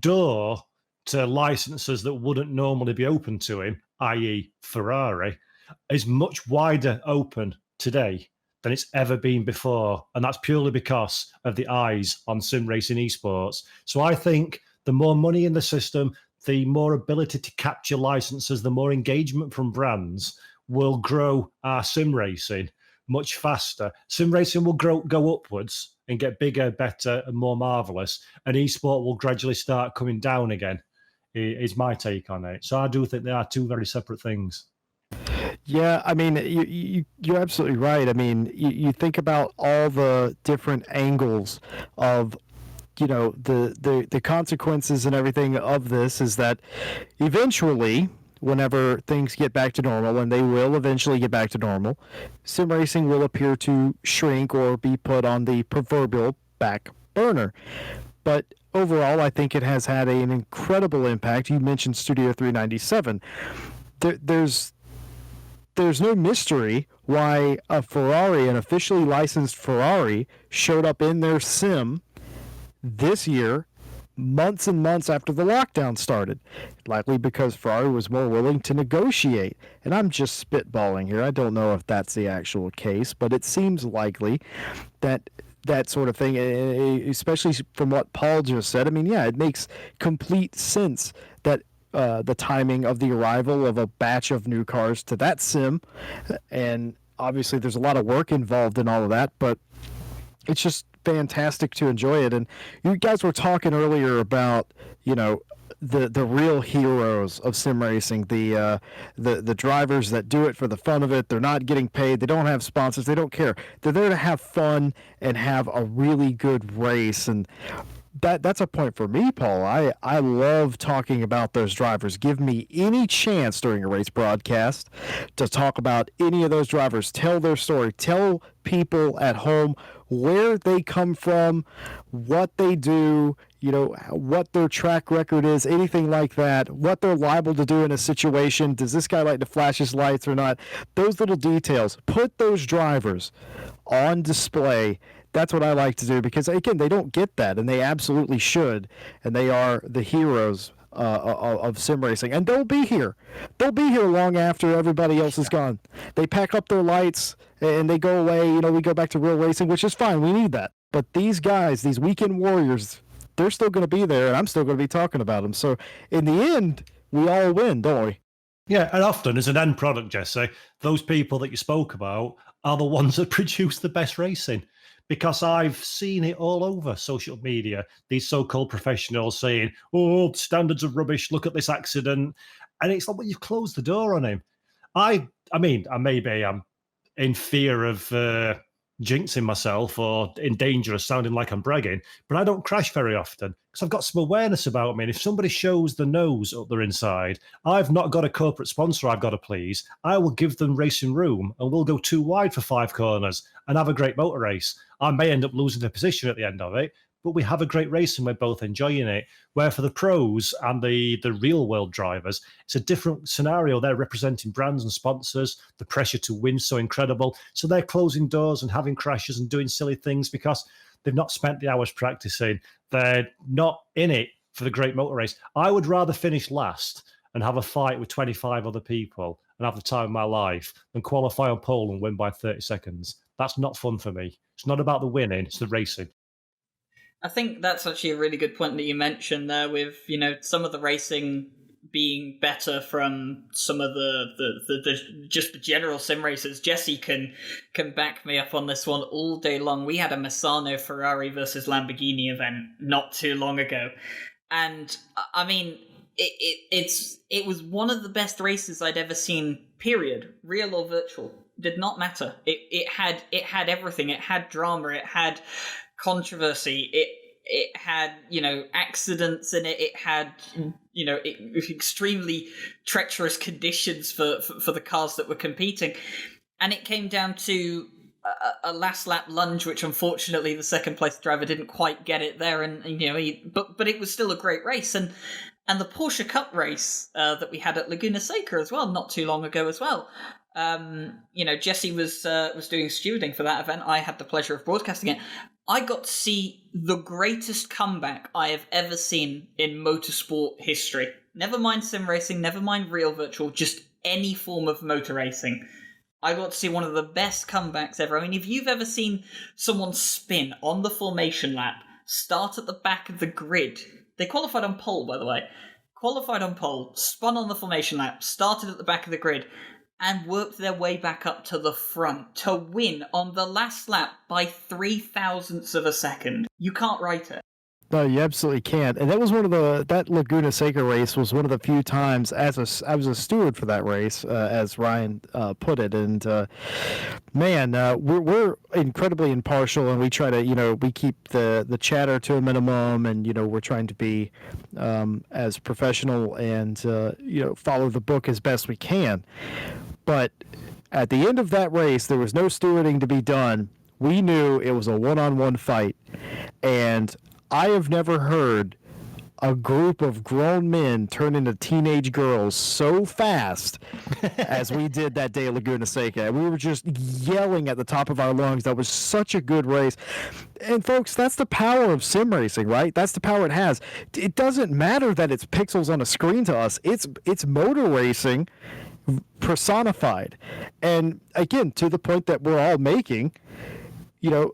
door to licenses that wouldn't normally be open to him, i.e. Ferrari, is much wider open today than it's ever been before. And that's purely because of the eyes on sim racing esports. So I think the more money in the system, the more ability to capture licenses, the more engagement from brands will grow our sim racing much faster. Sim racing will go upwards and get bigger, better, and more marvelous, and esport will gradually start coming down again, is my take on it. So I do think they are two very separate things. Yeah, I mean, you're absolutely right. I mean, you think about all the different angles of, you know, the consequences and everything of this is that eventually, whenever things get back to normal, and they will eventually get back to normal, sim racing will appear to shrink or be put on the proverbial back burner. But overall, I think it has had an incredible impact. You mentioned Studio 397. There's no mystery why a Ferrari, an officially licensed Ferrari, showed up in their sim this year, months and months after the lockdown started, likely because Ferrari was more willing to negotiate. And I'm just spitballing here. I don't know if that's the actual case, but it seems likely that that sort of thing, especially from what Paul just said. I mean, yeah, it makes complete sense that the timing of the arrival of a batch of new cars to that sim, and obviously there's a lot of work involved in all of that, but it's just fantastic to enjoy it. And you guys were talking earlier about, you know, the real heroes of sim racing, the drivers that do it for the fun of it. They're not getting paid. They don't have sponsors. They don't care. They're there to have fun and have a really good race. And that's a point for me, Paul. I love talking about those drivers. Give me any chance during a race broadcast to talk about any of those drivers. Tell their story. Tell people at home where they come from, what they do, you know, what their track record is, anything like that, what they're liable to do in a situation. Does this guy like to flash his lights or not? Those little details. Put those drivers on display. That's what I like to do because, again, they don't get that, and they absolutely should, and they are the heroes of sim racing, and they'll be here. They'll be here long after everybody else is gone. They pack up their lights, and they go away. You know, we go back to real racing, which is fine. We need that. But these guys, these weekend warriors, they're still going to be there, and I'm still going to be talking about them. So in the end, we all win, don't we? Yeah, and often as an end product, Jesse, those people that you spoke about are the ones that produce the best racing. Because I've seen it all over social media, these so-called professionals saying, oh, standards are rubbish, look at this accident. And it's like, well, you've closed the door on him. I mean, maybe I'm in fear of jinxing myself or in danger of sounding like I'm bragging, but I don't crash very often because I've got some awareness about me. And if somebody shows the nose up their inside, I've not got a corporate sponsor I've got to please. I will give them racing room and we'll go too wide for 5 corners and have a great motor race. I may end up losing the position at the end of it, but we have a great race and we're both enjoying it. Where for the pros and the real world drivers, it's a different scenario. They're representing brands and sponsors. The pressure to win so incredible. So they're closing doors and having crashes and doing silly things because they've not spent the hours practicing. They're not in it for the great motor race. I would rather finish last and have a fight with 25 other people and have the time of my life than qualify on pole and win by 30 seconds. That's not fun for me. It's not about the winning, it's the racing. I think that's actually a really good point that you mentioned there with, some of the racing being better from some of the just the general sim racers. Jesse can back me up on this one all day long. We had a Misano Ferrari versus Lamborghini event not too long ago. And I mean, it was one of the best races I'd ever seen, period. Real or virtual. Did not matter. It had everything. It had drama, it had controversy, it had accidents in it, it had extremely treacherous conditions for the cars that were competing, and it came down to a last lap lunge, which unfortunately the second place driver didn't quite get it there, and but it was still a great race. And the Porsche Cup race that we had at Laguna Seca as well not too long ago as well. Jesse was doing stewarding for that event. I had the pleasure of broadcasting it. I got to see the greatest comeback I have ever seen in motorsport history. Never mind sim racing, never mind real virtual, just any form of motor racing. I got to see one of the best comebacks ever. I mean, if you've ever seen someone spin on the formation lap, start at the back of the grid. They qualified on pole, by the way. Qualified on pole, spun on the formation lap, started at the back of the grid, and worked their way back up to the front to win on the last lap by 0.003 of a second. You can't write it. No, you absolutely can't. And that was that Laguna Seca race was one of the few times I was a steward for that race, as Ryan put it. And we're incredibly impartial, and we try to, we keep the chatter to a minimum, and we're trying to be as professional and follow the book as best we can. But at the end of that race, there was no stewarding to be done. We knew it was a one-on-one fight, and I have never heard a group of grown men turn into teenage girls so fast as we did that day at Laguna Seca. We were just yelling at the top of our lungs. That was such a good race. And folks, that's the power of sim racing, right? That's the power it has. It doesn't matter that it's pixels on a screen to us. It's motor racing personified. And again, to the point that we're all making, the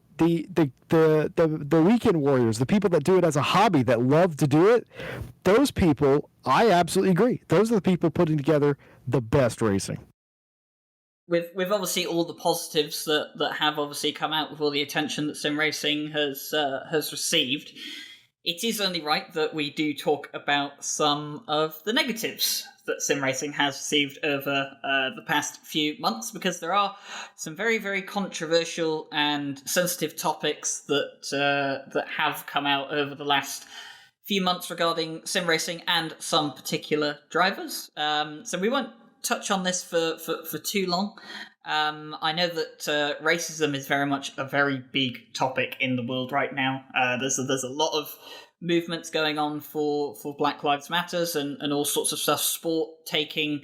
weekend warriors, the people that do it as a hobby, that love to do it, those people, I absolutely agree. Those are the people putting together the best racing. With obviously all the positives that have obviously come out with all the attention that sim racing has received, it is only right that we do talk about some of the negatives that sim racing has received over the past few months, because there are some very, very controversial and sensitive topics that have come out over the last few months regarding sim racing and some particular drivers. So we won't touch on this for too long. I know that racism is very much a very big topic in the world right now. There's a lot of movements going on for Black Lives Matters and all sorts of stuff. Sport taking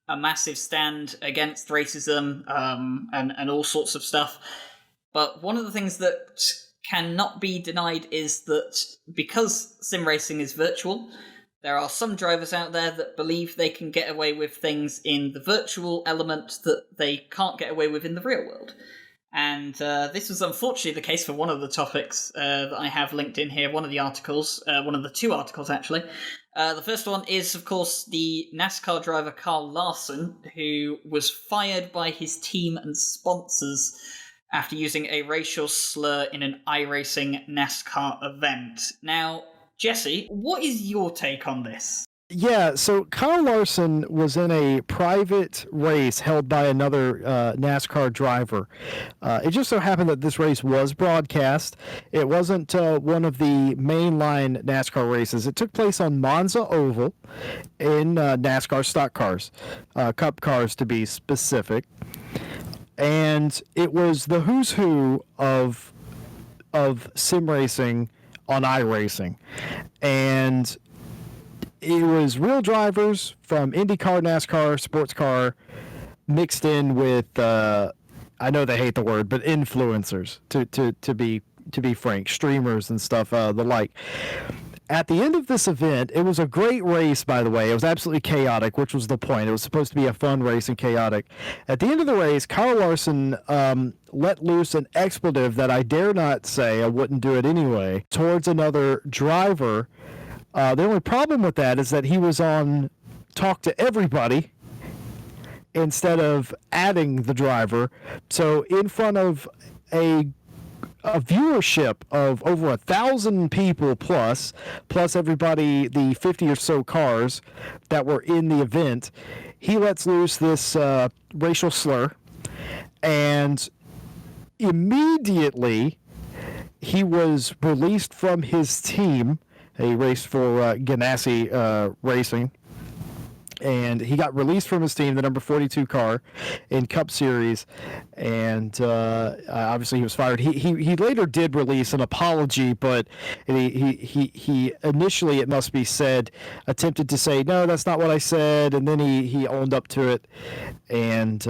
a massive stand against racism and all sorts of stuff. But one of the things that cannot be denied is that because sim racing is virtual, there are some drivers out there that believe they can get away with things in the virtual element that they can't get away with in the real world. And this was unfortunately the case for one of the topics that I have linked in here, one of the articles, one of the two articles actually. The first one is, of course, the NASCAR driver Carl Larson, who was fired by his team and sponsors after using a racial slur in an iRacing NASCAR event. Now, Jesse, what is your take on this? Yeah, so Kyle Larson was in a private race held by another NASCAR driver. It just so happened that this race was broadcast. It wasn't one of the mainline NASCAR races. It took place on Monza Oval in NASCAR stock cars, Cup cars to be specific. And it was the who's who of sim racing on iRacing. And it was real drivers from IndyCar, NASCAR, sports car, mixed in with I know they hate the word, but influencers, to be frank, streamers and stuff, the like. At the end of this event, it was a great race, by the way. It was absolutely chaotic, which was the point. It was supposed to be a fun race and chaotic. At the end of the race, Kyle Larson let loose an expletive that I dare not say, I wouldn't do it anyway, towards another driver. The only problem with that is that he was on Talk to Everybody instead of adding the driver. So in front of a viewership of over 1,000 people plus everybody, the 50 or so cars that were in the event, he lets loose this racial slur, and immediately he was released from his team. He raced for Ganassi Racing. And he got released from his team, the number 42 car in Cup Series, and obviously he was fired. He later did release an apology, but he initially, it must be said, attempted to say, no, that's not what I said, and then he owned up to it, and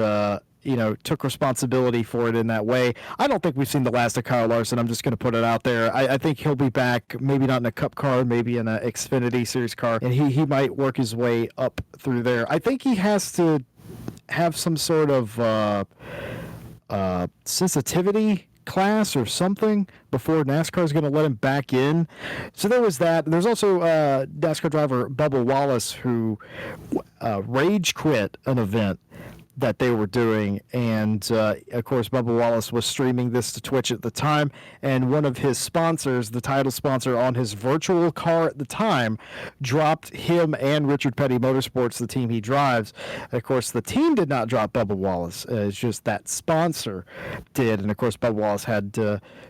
took responsibility for it in that way. I don't think we've seen the last of Kyle Larson. I'm just going to put it out there. I think he'll be back, maybe not in a Cup car, maybe in an Xfinity Series car, and he might work his way up through there. I think he has to have some sort of sensitivity class or something before NASCAR is going to let him back in. So there was that. There's also NASCAR driver Bubba Wallace who rage quit an event that they were doing, and of course Bubba Wallace was streaming this to Twitch at the time, and one of his sponsors, the title sponsor on his virtual car at the time, dropped him and Richard Petty Motorsports, the team he drives. Of course the team did not drop Bubba Wallace, it's just that sponsor did, and of course Bubba Wallace had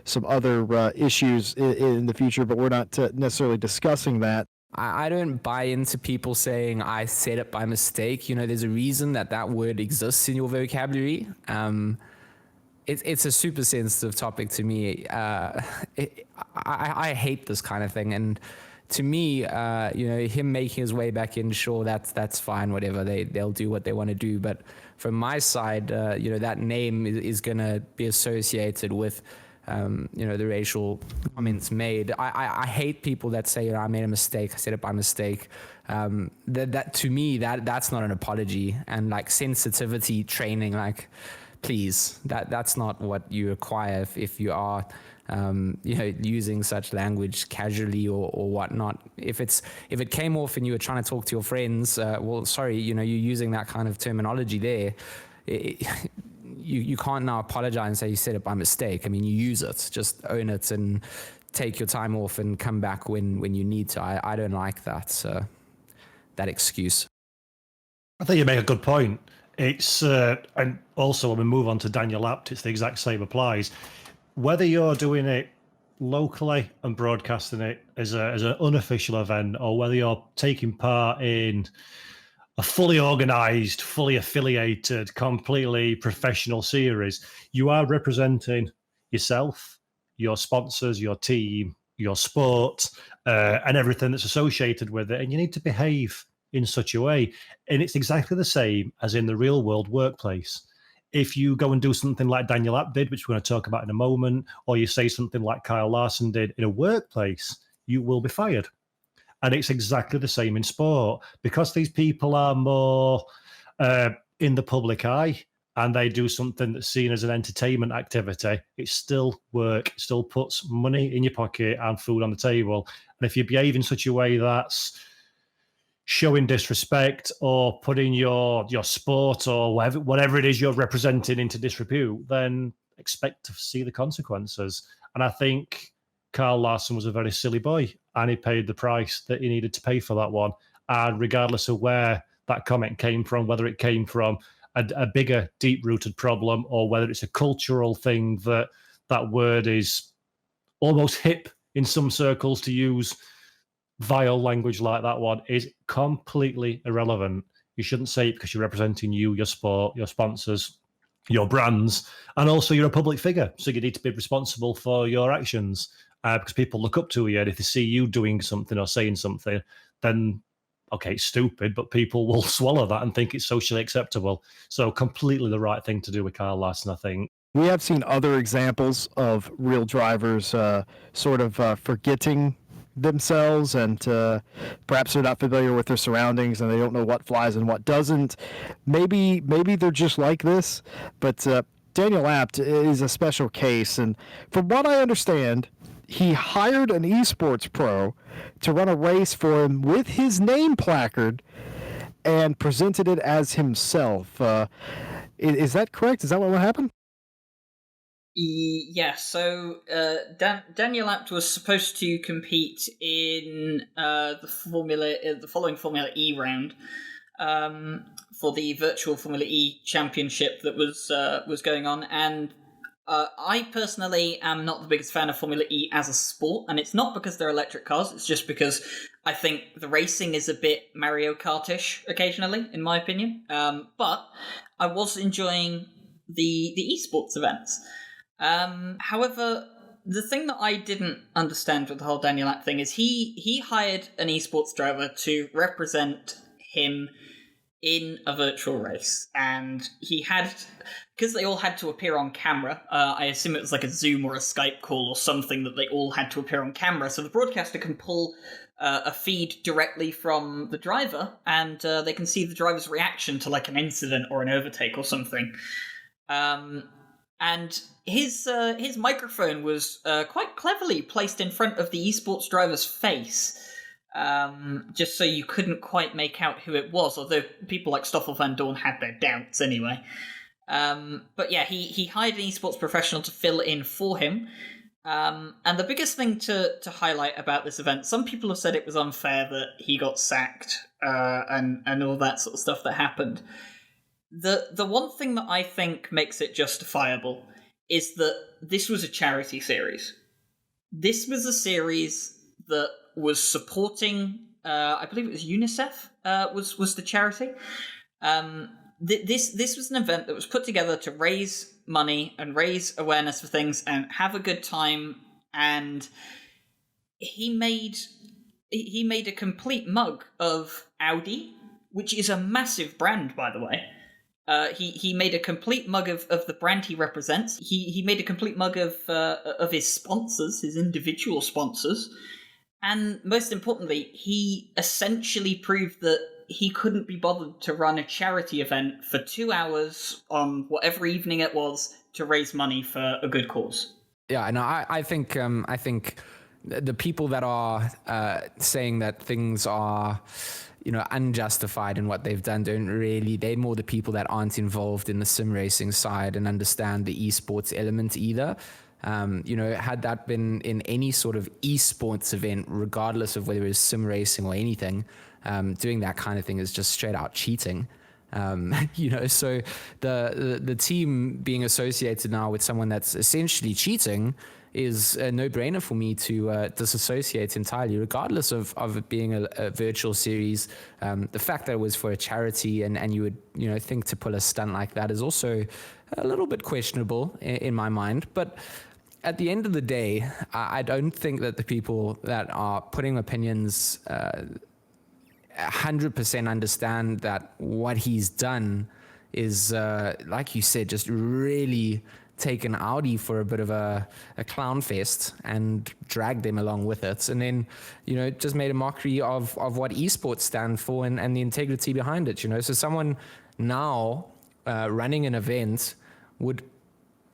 some other issues in the future, but we're not necessarily discussing that. I don't buy into people saying I said it by mistake. There's a reason that word exists in your vocabulary. It's a super sensitive topic to me. I hate this kind of thing. And to me, him making his way back in, sure, that's fine, whatever. They'll do what they want to do. But from my side, that name is going to be associated with the racial comments made. I hate people that say, I made a mistake, I said it by mistake. That to me, that's not an apology. And like sensitivity training, like, please, that's not what you acquire if you are using such language casually or whatnot. If it came off and you were trying to talk to your friends, well, sorry, you're using that kind of terminology there. You can't now apologize and say you said it by mistake. I mean, you use it, just own it and take your time off and come back when you need to. I don't like that excuse. I think you make a good point. It's and also when we move on to Daniel Apt, it's the exact same applies. Whether you're doing it locally and broadcasting it as an unofficial event, or whether you're taking part in a fully organized, fully affiliated, completely professional series, you are representing yourself, your sponsors, your team, your sport, and everything that's associated with it. And you need to behave in such a way. And it's exactly the same as in the real world workplace. If you go and do something like Daniel Apt did, which we're going to talk about in a moment, or you say something like Kyle Larson did in a workplace, you will be fired. And it's exactly the same in sport. Because these people are more in the public eye and they do something that's seen as an entertainment activity, it's still work, it still puts money in your pocket and food on the table. And if you behave in such a way that's showing disrespect or putting your sport or whatever it is you're representing into disrepute, then expect to see the consequences. And I think Kyle Larson was a very silly boy, and he paid the price that he needed to pay for that one. And regardless of where that comment came from, whether it came from a bigger, deep-rooted problem, or whether it's a cultural thing that word is almost hip in some circles to use vile language like that one, is completely irrelevant. You shouldn't say it because you're representing you, your sport, your sponsors, your brands, and also you're a public figure. So you need to be responsible for your actions. because people look up to you, and if they see you doing something or saying something, then okay, it's stupid, but people will swallow that and think it's socially acceptable. So completely the right thing to do with Kyle Larson, I think. We have seen other examples of real drivers forgetting themselves, and perhaps they're not familiar with their surroundings and they don't know what flies and what doesn't. Maybe they're just like this, but Daniel Abt is a special case, and from what I understand, he hired an esports pro to run a race for him with his name placard and presented it as himself. Is that correct? Is that what happened? Yeah, so Daniel Abt was supposed to compete in the following Formula E round for the virtual Formula E championship that was going on, and I personally am not the biggest fan of Formula E as a sport, and it's not because they're electric cars, it's just because I think the racing is a bit Mario Kart-ish occasionally, in my opinion. But I was enjoying the esports events. However, the thing that I didn't understand with the whole Daniel Abt thing is he hired an esports driver to represent him in a virtual race, and he had, because they all had to appear on camera, I assume it was like a Zoom or a Skype call or something that they all had to appear on camera, so the broadcaster can pull a feed directly from the driver, and they can see the driver's reaction to like an incident or an overtake or something. And his microphone was quite cleverly placed in front of the esports driver's face, just so you couldn't quite make out who it was, although people like Stoffel van Dorn had their doubts anyway. But yeah, he hired an esports professional to fill in for him. And the biggest thing to highlight about this event, some people have said it was unfair that he got sacked and all that sort of stuff that happened. The one thing that I think makes it justifiable is that this was a charity series. This was a series that was supporting, I believe it was UNICEF, was the charity. This was an event that was put together to raise money and raise awareness for things and have a good time. And he made a complete mug of Audi, which is a massive brand, by the way. He made a complete mug of the brand he represents. He made a complete mug of his sponsors, his individual sponsors. And most importantly, he essentially proved that he couldn't be bothered to run a charity event for 2 hours on whatever evening it was to raise money for a good cause. Yeah, no, I think the people that are saying that things are, unjustified in what they've done they're more the people that aren't involved in the sim racing side and understand the esports element either. Had that been in any sort of esports event, regardless of whether it was sim racing or anything, doing that kind of thing is just straight out cheating. So the team being associated now with someone that's essentially cheating is a no-brainer for me to disassociate entirely, regardless of it being a virtual series. The fact that it was for a charity and you would think to pull a stunt like that is also a little bit questionable in my mind. But at the end of the day, I don't think that the people that are putting opinions 100% understand that what he's done is, like you said, just really taken Audi for a bit of a clown fest and dragged them along with it. And then, just made a mockery of what esports stand for and the integrity behind it, So someone now running an event would,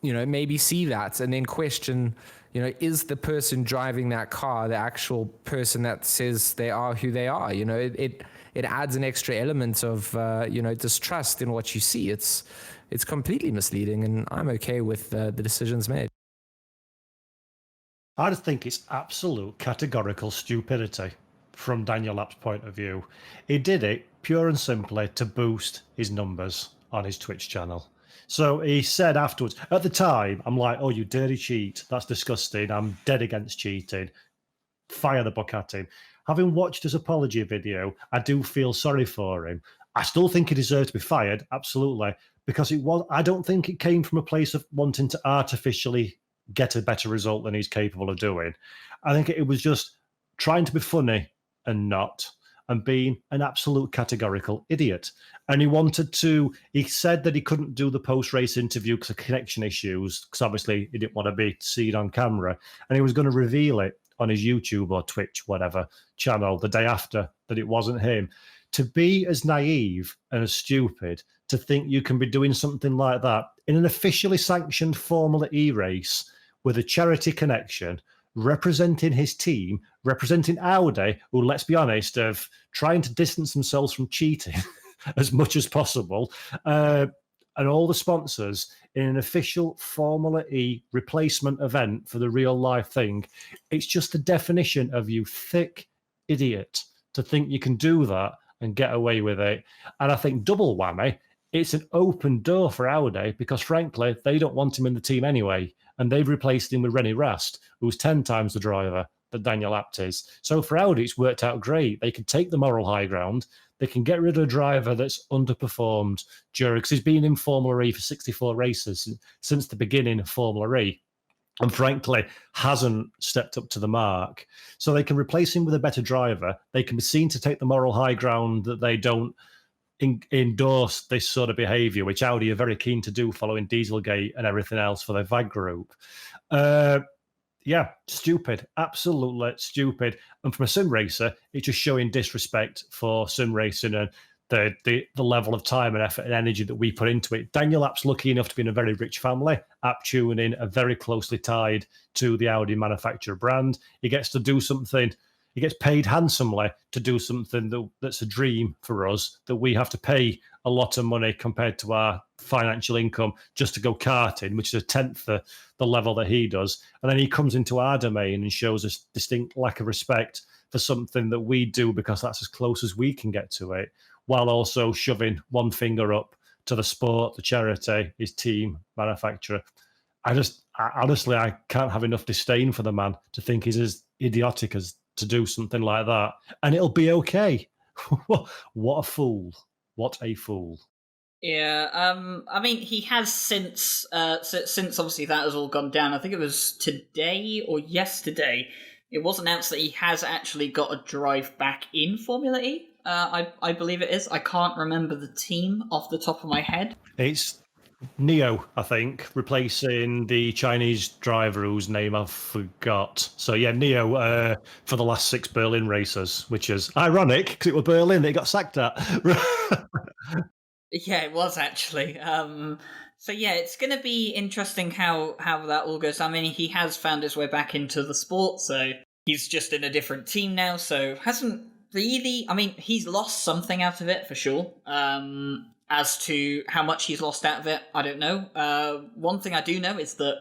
maybe see that and then question, is the person driving that car the actual person that says they are who they are? It adds an extra element of, distrust in what you see. It's completely misleading, and I'm okay with the decisions made. I just think it's absolute categorical stupidity from Daniel Abt's point of view. He did it pure and simply to boost his numbers on his Twitch channel. So he said afterwards, at the time, I'm like, oh, you dirty cheat. That's disgusting. I'm dead against cheating. Fire the book at him. Having watched his apology video, I do feel sorry for him. I still think he deserves to be fired, absolutely, because I don't think it came from a place of wanting to artificially get a better result than he's capable of doing. I think it was just trying to be funny and not, and being an absolute categorical idiot. And he said that he couldn't do the post-race interview because of connection issues, because obviously he didn't want to be seen on camera, and he was going to reveal it on his YouTube or Twitch, whatever channel, the day after, that it wasn't him. To be as naive and as stupid to think you can be doing something like that in an officially sanctioned Formula E race with a charity connection, representing his team, representing Audi, who, let's be honest, of trying to distance themselves from cheating as much as possible, and all the sponsors in an official Formula E replacement event for the real life thing. It's just the definition of you thick idiot to think you can do that and get away with it. And I think double whammy, it's an open door for Audi because, frankly, they don't want him in the team anyway. And they've replaced him with René Rast, who's 10 times the driver that Daniel Abt is. So for Audi, it's worked out great. They can take the moral high ground. They can get rid of a driver that's underperformed because he's been in Formula E for 64 races since the beginning of Formula E, and frankly hasn't stepped up to the mark. So they can replace him with a better driver. They can be seen to take the moral high ground that they don't endorse this sort of behaviour, which Audi are very keen to do following Dieselgate and everything else for their VAG group. Yeah, stupid, absolutely stupid. And from a sim racer, it's just showing disrespect for sim racing and the level of time and effort and energy that we put into it. Daniel Apt's lucky enough to be in a very rich family. Apt Tuning are very closely tied to the Audi manufacturer brand. He gets to do something. He gets paid handsomely to do something that's a dream for us, that we have to pay a lot of money compared to our financial income just to go karting, which is a tenth the level that he does. And then he comes into our domain and shows us distinct lack of respect for something that we do because that's as close as we can get to it, while also shoving one finger up to the sport, the charity, his team, manufacturer. Honestly, I can't have enough disdain for the man to think he's as idiotic as to do something like that. And it'll be okay. What a fool. What a fool. Yeah, I mean, he has since obviously that has all gone down. I think it was today or yesterday, it was announced that he has actually got a drive back in Formula E. I believe it is. I can't remember the team off the top of my head. It's Neo, I think, replacing the Chinese driver whose name I've forgot. So yeah, Neo for the last 6 Berlin races, which is ironic because it was Berlin that he got sacked at. Yeah, it was actually. So yeah, it's going to be interesting how that all goes. I mean, he has found his way back into the sport, so he's just in a different team now, so hasn't really... I mean, he's lost something out of it, for sure. As to how much he's lost out of it, I don't know. One thing I do know is that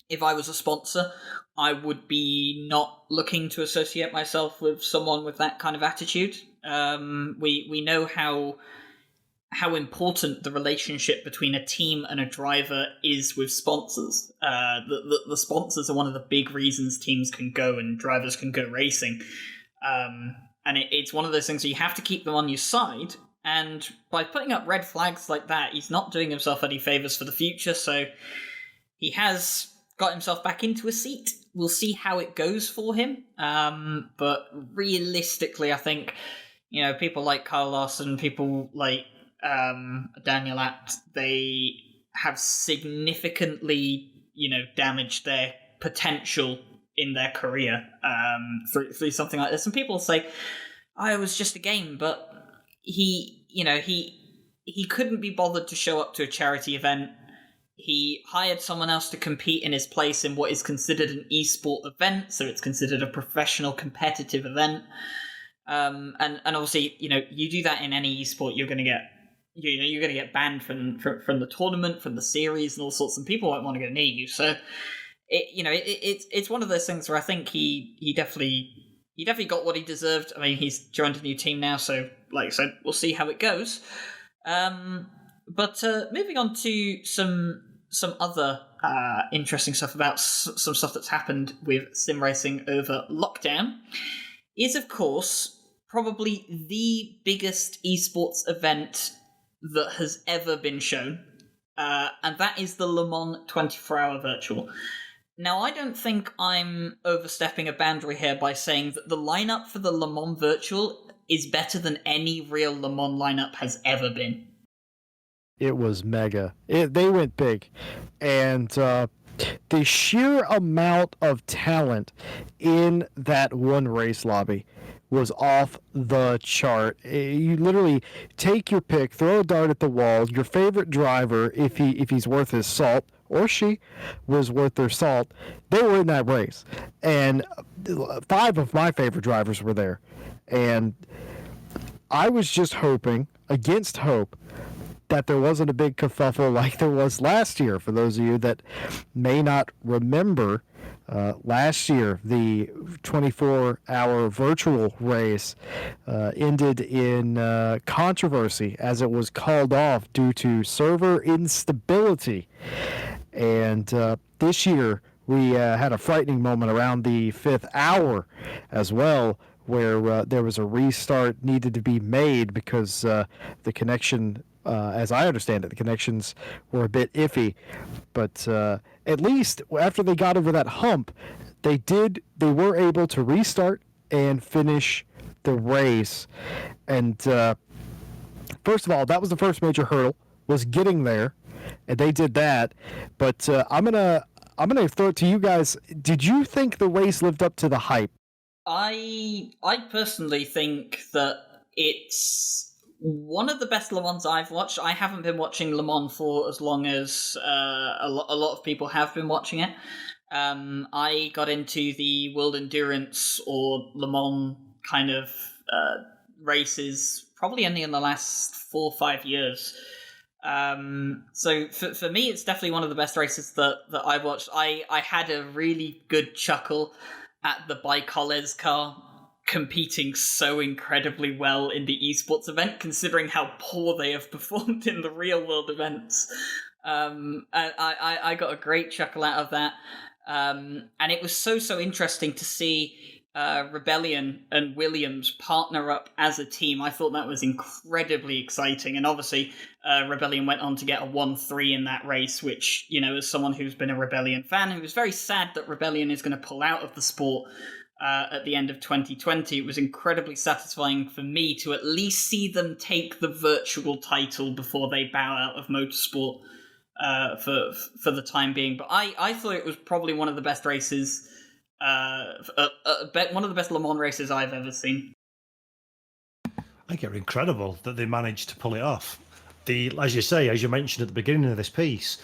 if I was a sponsor, I would be not looking to associate myself with someone with that kind of attitude. We know how important the relationship between a team and a driver is with sponsors. The sponsors are one of the big reasons teams can go and drivers can go racing. And it's one of those things where you have to keep them on your side. And by putting up red flags like that, he's not doing himself any favours for the future. So he has got himself back into a seat. We'll see how it goes for him. But realistically, I think, people like Kyle Larson, people like Daniel Abt, they have significantly, damaged their potential in their career through something like this. And people say, it was just a game, but he couldn't be bothered to show up to a charity event. He hired someone else to compete in his place in what is considered an esport event, so it's considered a professional competitive event. And obviously, you do that in any esport, you're going to get banned from the tournament, from the series, and all sorts. And people won't want to go near you. So, it's one of those things where I think he definitely got what he deserved. I mean, he's joined a new team now, so like I said, we'll see how it goes. But moving on to some other interesting stuff about some stuff that's happened with sim racing over lockdown is, of course, probably the biggest esports event that has ever been shown, and that is the Le Mans 24-hour virtual. Now, I don't think I'm overstepping a boundary here by saying that the lineup for the Le Mans Virtual is better than any real Le Mans lineup has ever been. It was mega. They went big. And the sheer amount of talent in that one race lobby was off the chart. You literally take your pick, throw a dart at the wall, your favorite driver, if he's worth his salt, or she was worth their salt, they were in that race. And 5 of my favorite drivers were there. And I was just hoping, against hope, that there wasn't a big kerfuffle like there was last year. For those of you that may not remember, last year, the 24-hour virtual race ended in controversy as it was called off due to server instability. And this year, we had a frightening moment around the 5th hour as well, where there was a restart needed to be made because the connection, as I understand it, the connections were a bit iffy. But at least after they got over that hump, they were able to restart and finish the race. And first of all, that was the first major hurdle, was getting there, and they did that. But I'm gonna throw it to you guys. Did you think the race lived up to the hype? I personally think that it's one of the best Le Mans I've watched. I haven't been watching Le Mans for as long as a lot of people have been watching it. I got into the World Endurance or Le Mans kind of races probably only in the last 4 or 5 years. So for me, it's definitely one of the best races that I've watched. I had a really good chuckle at the Bicoles car competing so incredibly well in the esports event, considering how poor they have performed in the real world events. I got a great chuckle out of that. And it was so interesting to see Rebellion and Williams partner up as a team. I thought that was incredibly exciting. And obviously, Rebellion went on to get a 1-3 in that race, which, you know, as someone who's been a Rebellion fan, who was very sad that Rebellion is going to pull out of the sport at the end of 2020, it was incredibly satisfying for me to at least see them take the virtual title before they bow out of motorsport for the time being. But I thought it was probably one of the best races, one of the best Le Mans races I've ever seen. I think it's incredible that they managed to pull it off. As you mentioned at the beginning of this piece,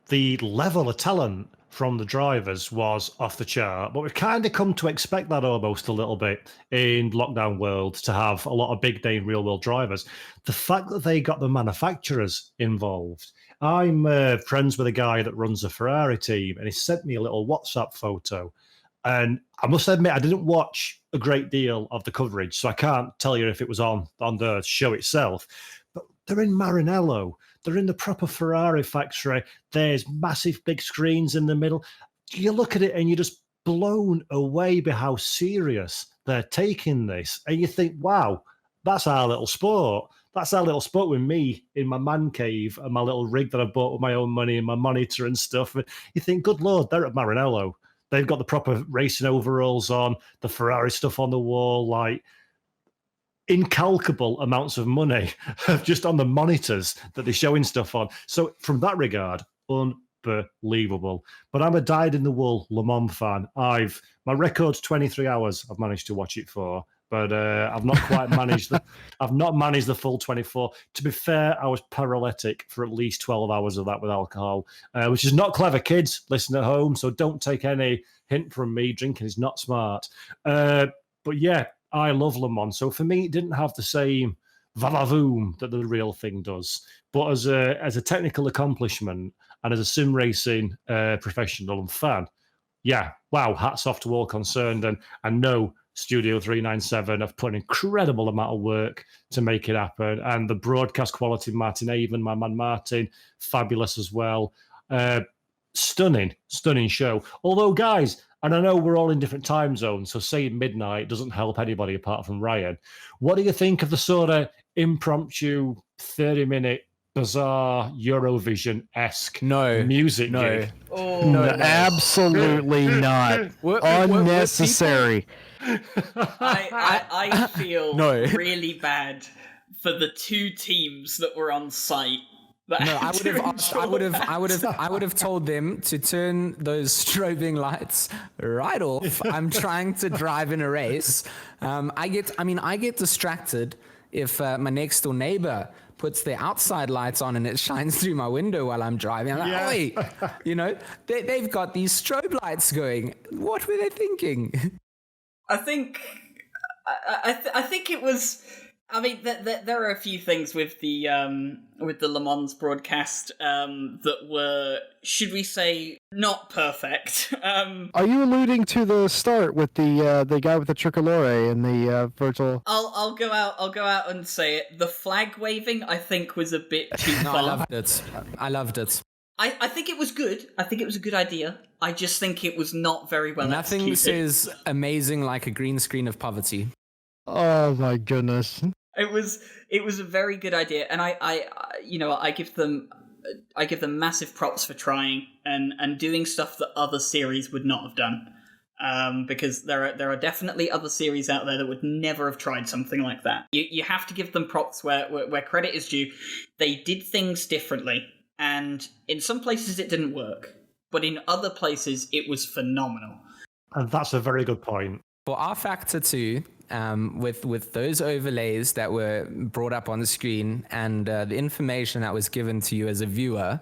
the level of talent from the drivers was off the chart, but we've kind of come to expect that almost a little bit in lockdown world, to have a lot of big name real world drivers. The fact that they got the manufacturers involved. I'm friends with a guy that runs a Ferrari team, and he sent me a little WhatsApp photo. And I must admit, I didn't watch a great deal of the coverage, so I can't tell you if it was on the show itself. But they're in Maranello. They're in the proper Ferrari factory. There's massive big screens in the middle. You look at it and you're just blown away by how serious they're taking this. And you think, wow, that's our little sport. That's our little sport with me in my man cave and my little rig that I bought with my own money and my monitor and stuff. And you think, good Lord, they're at Maranello. They've got the proper racing overalls on, the Ferrari stuff on the wall, like incalculable amounts of money just on the monitors that they're showing stuff on. So from that regard, unbelievable. But I'm a dyed-in-the-wool Le Mans fan. My record's 23 hours I've managed to watch it for, but I've not quite managed I've not managed the full 24. To be fair, I was paralytic for at least 12 hours of that with alcohol, which is not clever, kids. Listen at home, so don't take any hint from me. Drinking is not smart. But yeah, I love Le Mans. So for me, it didn't have the same va-va-voom that the real thing does. But as a technical accomplishment and as a sim racing professional and fan, yeah, wow, hats off to all concerned. And I know Studio 397 have put an incredible amount of work to make it happen. And the broadcast quality, Martin Avon, my man Martin, fabulous as well. Stunning show. Although, guys, and I know we're all in different time zones, so saying midnight doesn't help anybody apart from Ryan. What do you think of the sort of impromptu 30-minute bizarre Eurovision-esque No, music no. gig. Oh, No, absolutely not. Unnecessary. I feel No. really bad for the two teams that were on site. That No, I had would to have asked, I would have told them to turn those strobing lights right off. I'm trying to drive in a race. I get distracted if my next door neighbor puts their outside lights on and it shines through my window while I'm driving. I'm like, wait, they've got these strobe lights going. What were they thinking? I think it was. I mean, there are a few things with the Le Mans broadcast that were, should we say, not perfect. Are you alluding to the start with the guy with the tricolore and the virtual? I'll go out and say it. The flag waving, I think, was a bit too No, far. I loved it. I think it was good. I think it was a good idea. I just think it was not very well Nothing executed. says amazing like a green screen of poverty. Oh my goodness. It was a very good idea, and I give them massive props for trying and doing stuff that other series would not have done. Because there are definitely other series out there that would never have tried something like that. You have to give them props where credit is due. They did things differently, and in some places it didn't work, but in other places it was phenomenal. And that's a very good point. For our factor 2, with those overlays that were brought up on the screen and the information that was given to you as a viewer,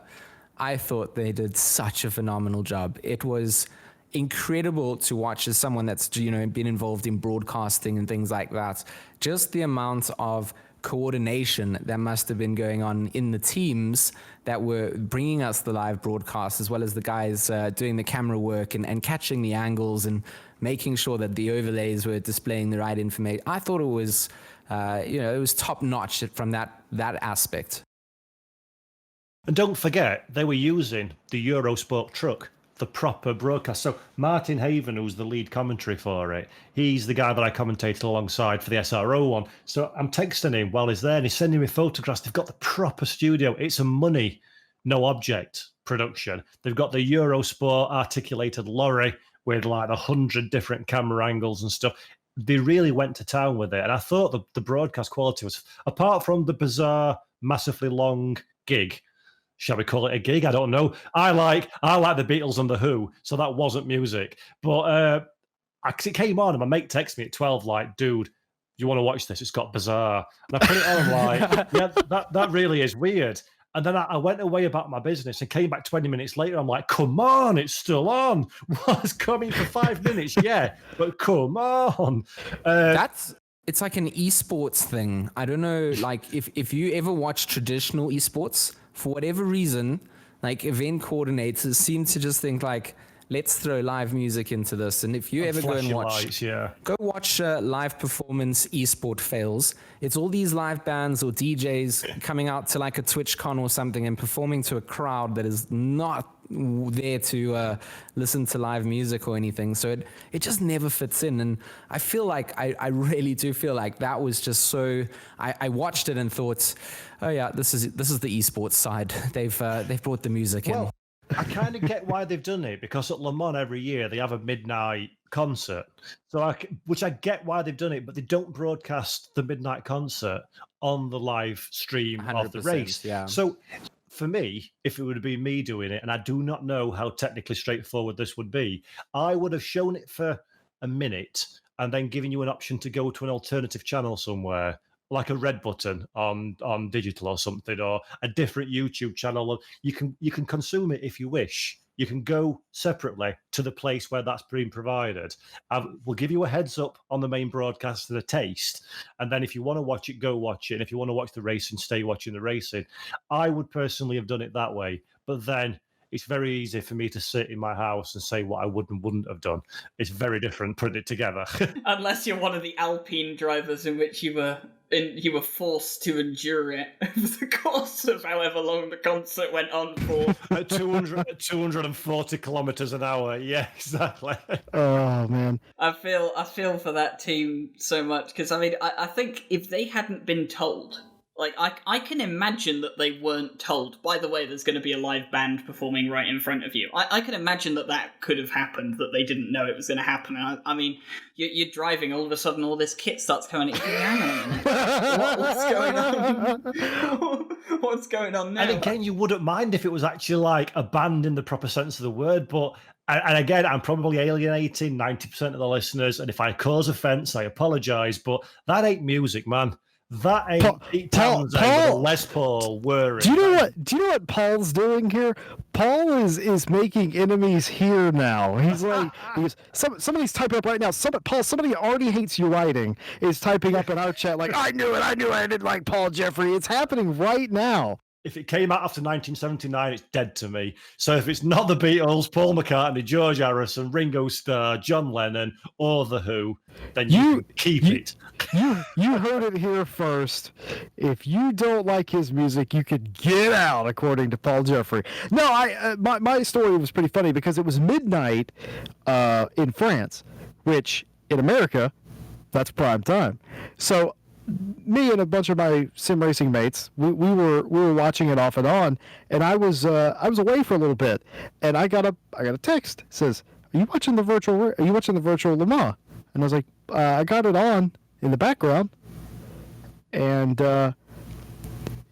I thought they did such a phenomenal job. It was incredible to watch as someone that's been involved in broadcasting and things like that. Just the amount of coordination that must have been going on in the teams that were bringing us the live broadcast, as well as the guys doing the camera work and catching the angles and making sure that the overlays were displaying the right information. I thought it was, it was top notch from that aspect. And don't forget, they were using the Eurosport truck, the proper broadcast. So Martin Haven, who's the lead commentary for it, he's the guy that I commentated alongside for the SRO one. So I'm texting him while he's there and he's sending me photographs. They've got the proper studio. It's a money, no object production. They've got the Eurosport articulated lorry with like 100 different camera angles and stuff. They really went to town with it. And I thought the broadcast quality was, apart from the bizarre, massively long gig, shall we call it a gig? I don't know. I like the Beatles and the Who, so that wasn't music. But it came on, and my mate texted me at 12, like, dude, you want to watch this? It's got bizarre. And I put it on, like, yeah, that really is weird. And then I went away about my business and came back 20 minutes later. I'm like, come on, it's still on. What's coming for 5 minutes? Yeah, but come on. It's like an esports thing. I don't know, like if you ever watch traditional esports, for whatever reason, like event coordinators seem to just think like, let's throw live music into this. And if you ever go and watch, go watch live performance esport fails. It's all these live bands or DJs coming out to like a TwitchCon or something and performing to a crowd that is not there to listen to live music or anything. So it just never fits in. And I feel like, I really do feel like that was just so, I watched it and thought, oh yeah, this is the esports side. They've brought the music in. I kind of get why they've done it, because at Le Mans every year they have a midnight concert. So which I get why they've done it, but they don't broadcast the midnight concert on the live stream of the race. Yeah. So for me, if it would have been me doing it, and I do not know how technically straightforward this would be, I would have shown it for a minute and then given you an option to go to an alternative channel somewhere, like a red button on digital or something, or a different YouTube channel. You can consume it if you wish. You can go separately to the place where that's being provided. We'll give you a heads up on the main broadcast and a taste. And then if you want to watch it, go watch it. And if you want to watch the racing, stay watching the racing. I would personally have done it that way. But then it's very easy for me to sit in my house and say what I would and wouldn't have done. It's very different putting it together. Unless you're one of the Alpine drivers in which you were forced to endure it over the course of however long the concert went on for. At 240 kilometers an hour. Yeah, exactly. Oh man. I feel for that team so much, because I mean, I think if they hadn't been told Like, I can imagine that they weren't told, by the way, there's going to be a live band performing right in front of you. I can imagine that could have happened, that they didn't know it was going to happen. I mean, you're driving, all of a sudden all this kit starts coming. Hang on a minute. What's going on? What's going on now? And again, you wouldn't mind if it was actually like a band in the proper sense of the word, but... And again, I'm probably alienating 90% of the listeners, and if I cause offence, I apologise, but that ain't music, man. That ain't Pete Townsend with a Les Paul whirring. Do you know what Paul's doing here? Paul is making enemies here now. He's like, somebody's typing up right now. Somebody already hates you writing is typing up in our chat like, I knew it, I didn't like Paul Jeffrey. It's happening right now. If it came out after 1979, it's dead to me. So if it's not the Beatles, Paul McCartney, George Harrison, Ringo Starr, John Lennon, or The Who, then you can keep it. You heard it here first. If you don't like his music, you could get out, according to Paul Jeffrey. No, my story was pretty funny because it was midnight in France, which in America, that's prime time. So me and a bunch of my sim racing mates, we were watching it off and on, and I was away for a little bit, and I got a text. It says, Are you watching the virtual Le Mans? And I was like, I got it on in the background, and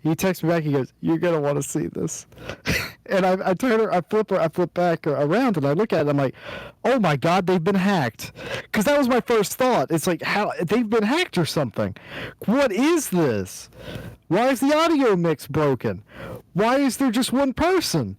he texts me back. He goes, "You're gonna want to see this." And I flip back around, and I look at it. I'm like, "Oh my God, they've been hacked!" Because that was my first thought. It's like, how they've been hacked or something. What is this? Why is the audio mix broken? Why is there just one person?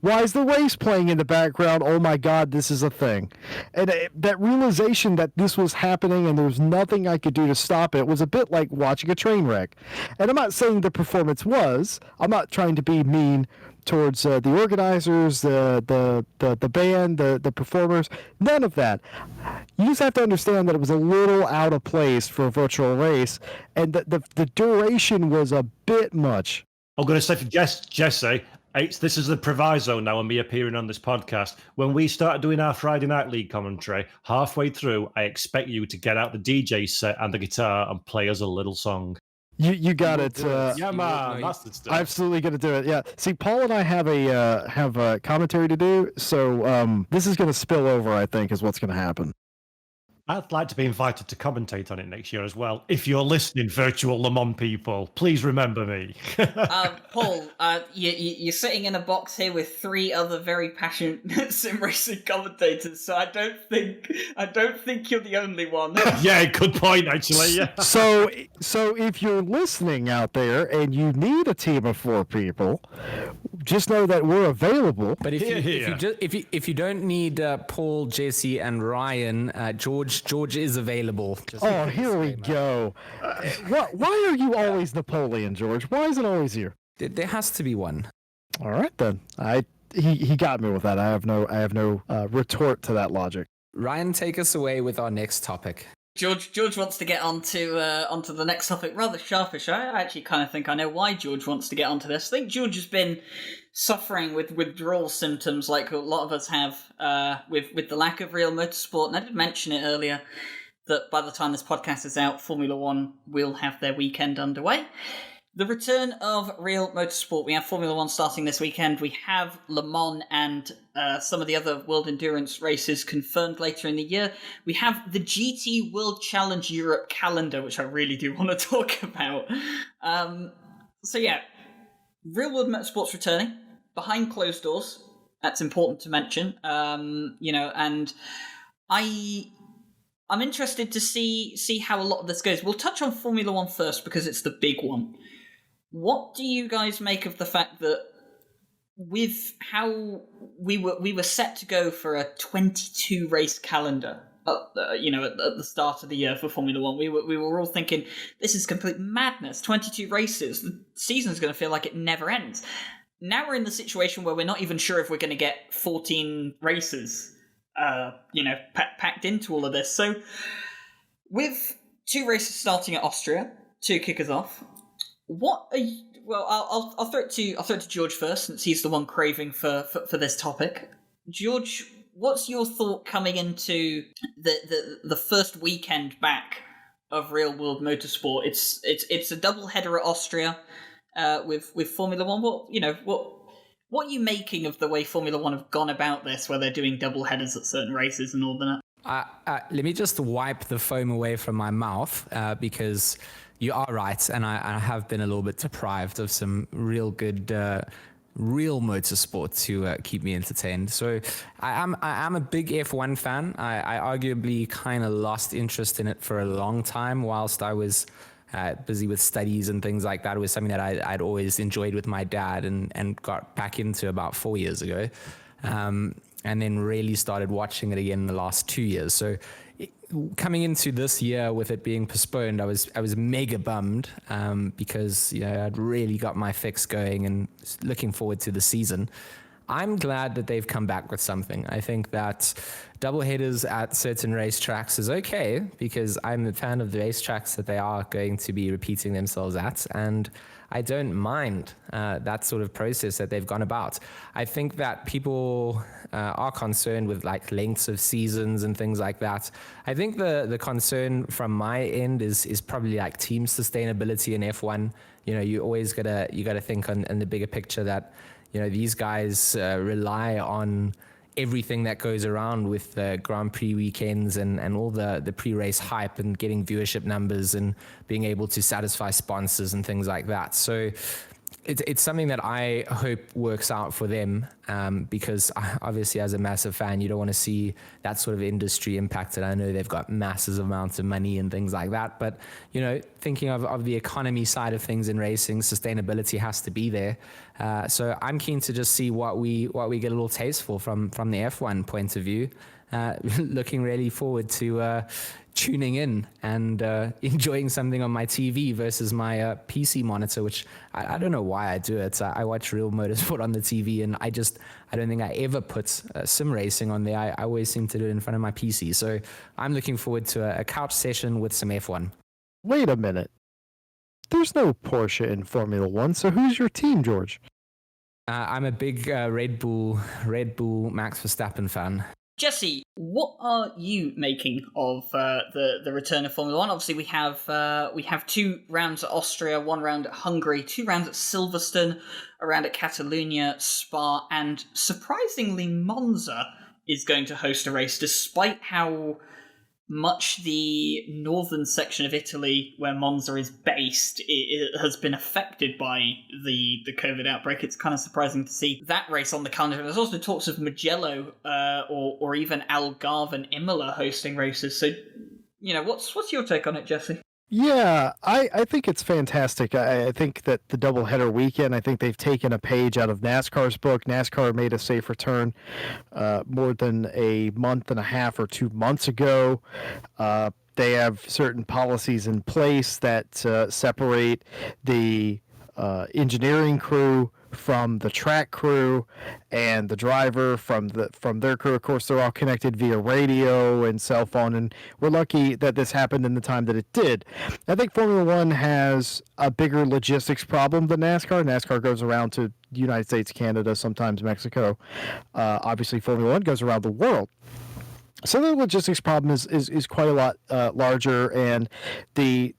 Why is the race playing in the background? Oh my God, this is a thing. And that realization that this was happening and there was nothing I could do to stop it was a bit like watching a train wreck. And I'm not saying the performance was. I'm not trying to be mean towards the organizers, the band, the performers. None of that. You just have to understand that it was a little out of place for a virtual race, and the duration was a bit much. I'm going to say for Jesse, this is the proviso now on me appearing on this podcast. When we start doing our Friday Night League commentary, halfway through, I expect you to get out the DJ set and the guitar and play us a little song. You got it. Yeah, man, that's the stuff. Absolutely going to do it. Yeah. See, Paul and I have a commentary to do, so this is going to spill over, I think, is what's going to happen. I'd like to be invited to commentate on it next year as well. If you're listening, virtual Le Mans people, please remember me. Paul, you're sitting in a box here with 3 other very passionate sim racing commentators, so I don't think you're the only one. Yeah, good point, actually. Yeah. So if you're listening out there and you need a team of 4 people, just know that we're available. But if you don't need Paul, Jesse, and Ryan, George is available. Here we go. Why are you always Napoleon, George? Why is it always you? There has to be one. All right then. He got me with that. I have no retort to that logic. Ryan, take us away with our next topic. George wants to get onto the next topic rather sharpish. I actually kind of think I know why George wants to get onto this. I think George has been suffering with withdrawal symptoms like a lot of us have with the lack of real motorsport. And I did mention it earlier that by the time this podcast is out, Formula One will have their weekend underway. The return of real motorsport. We have Formula One starting this weekend. We have Le Mans and some of the other World Endurance races confirmed later in the year. We have the GT World Challenge Europe calendar, which I really do want to talk about. So yeah, real world motorsport's returning behind closed doors. That's important to mention. And I'm interested to see how a lot of this goes. We'll touch on Formula One first because it's the big one. What do you guys make of the fact that with how we were set to go for a 22 race calendar, at the start of the year for Formula One, we were all thinking this is complete madness. 22 races, the season's going to feel like it never ends. Now we're in the situation where we're not even sure if we're going to get 14 races, packed into all of this. So with 2 races starting at Austria to kick us off. I'll throw it to George first, since he's the one craving for this topic. George, what's your thought coming into the first weekend back of real world motorsport. It's a double header at Austria with Formula One. What are you making of the way Formula One have gone about this, where they're doing double headers at certain races and all that? Let me just wipe the foam away from my mouth because you are right, and I have been a little bit deprived of some real good real motorsport to keep me entertained. So I am a big F1 fan. I arguably kind of lost interest in it for a long time whilst I was busy with studies and things like that. It was something that I'd always enjoyed with my dad and got back into about 4 years ago. And then really started watching it again in the last 2 years. So coming into this year with it being postponed, I was mega bummed because I'd really got my fix going and looking forward to the season. I'm glad that they've come back with something. I think that double headers at certain racetracks is okay because I'm a fan of the racetracks that they are going to be repeating themselves at, and I don't mind that sort of process that they've gone about. I think that people are concerned with like lengths of seasons and things like that. I think the concern from my end is probably like team sustainability in F1. You always gotta think on the bigger picture that these guys rely on everything that goes around with the Grand Prix weekends and all the pre-race hype and getting viewership numbers and being able to satisfy sponsors and things like that. So it's something that I hope works out for them because obviously as a massive fan, you don't want to see that sort of industry impacted. I know they've got massive amounts of money and things like that, but thinking of the economy side of things in racing, sustainability has to be there. So I'm keen to just see what we get a little tasteful from the F1 point of view. Looking really forward to tuning in and enjoying something on my TV versus my PC monitor, which I don't know why I do it. I watch real motorsport on the TV, and I don't think I ever put sim racing on there. I always seem to do it in front of my PC. So I'm looking forward to a couch session with some F1. Wait a minute. There's no Porsche in Formula One, so who's your team, George? I'm a big Red Bull Max Verstappen fan. Jesse, what are you making of the return of Formula One? Obviously, we have 2 rounds at Austria, 1 round at Hungary, 2 rounds at Silverstone, a round at Catalonia, Spa, and surprisingly, Monza is going to host a race, despite how much the northern section of Italy, where Monza is based, it has been affected by the COVID outbreak. It's kind of surprising to see that race on the calendar. There's also talks of Mugello or even Algarve and Imola hosting races. So, what's your take on it, Jesse? Yeah, I think it's fantastic. I think that the doubleheader weekend, I think they've taken a page out of NASCAR's book. NASCAR made a safe return more than a month and a half or 2 months ago. They have certain policies in place that separate the engineering crew from the track crew and the driver from their crew. Of course, they're all connected via radio and cell phone, and we're lucky that this happened in the time that it did. I think Formula One has a bigger logistics problem than NASCAR. NASCAR goes around to the United States, Canada, sometimes Mexico. Obviously, Formula One goes around the world. So the logistics problem is quite a lot larger, and the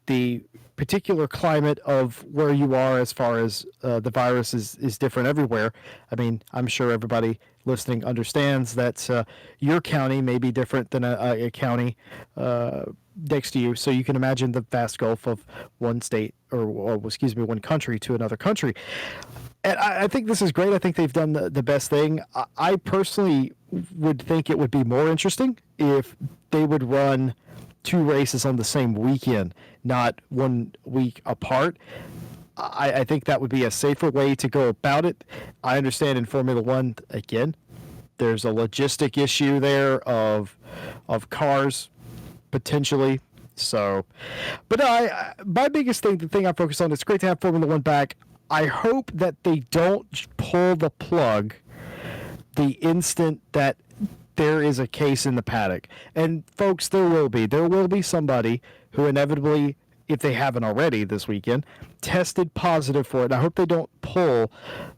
particular climate of where you are as far as the virus is different everywhere. I mean, I'm sure everybody listening understands that your county may be different than a county next to you. So you can imagine the vast gulf of one state one country to another country. And I think this is great. I think they've done the best thing. I personally would think it would be more interesting if they would run 2 races on the same weekend, not 1 week apart. I think that would be a safer way to go about it. I understand in Formula One, again, there's a logistic issue there of cars potentially. So, but my biggest thing, the thing I focus on, it's great to have Formula One back. I hope that they don't pull the plug the instant that there is a case in the paddock. And folks, there will be somebody who inevitably, if they haven't already this weekend, tested positive for it. And I hope they don't pull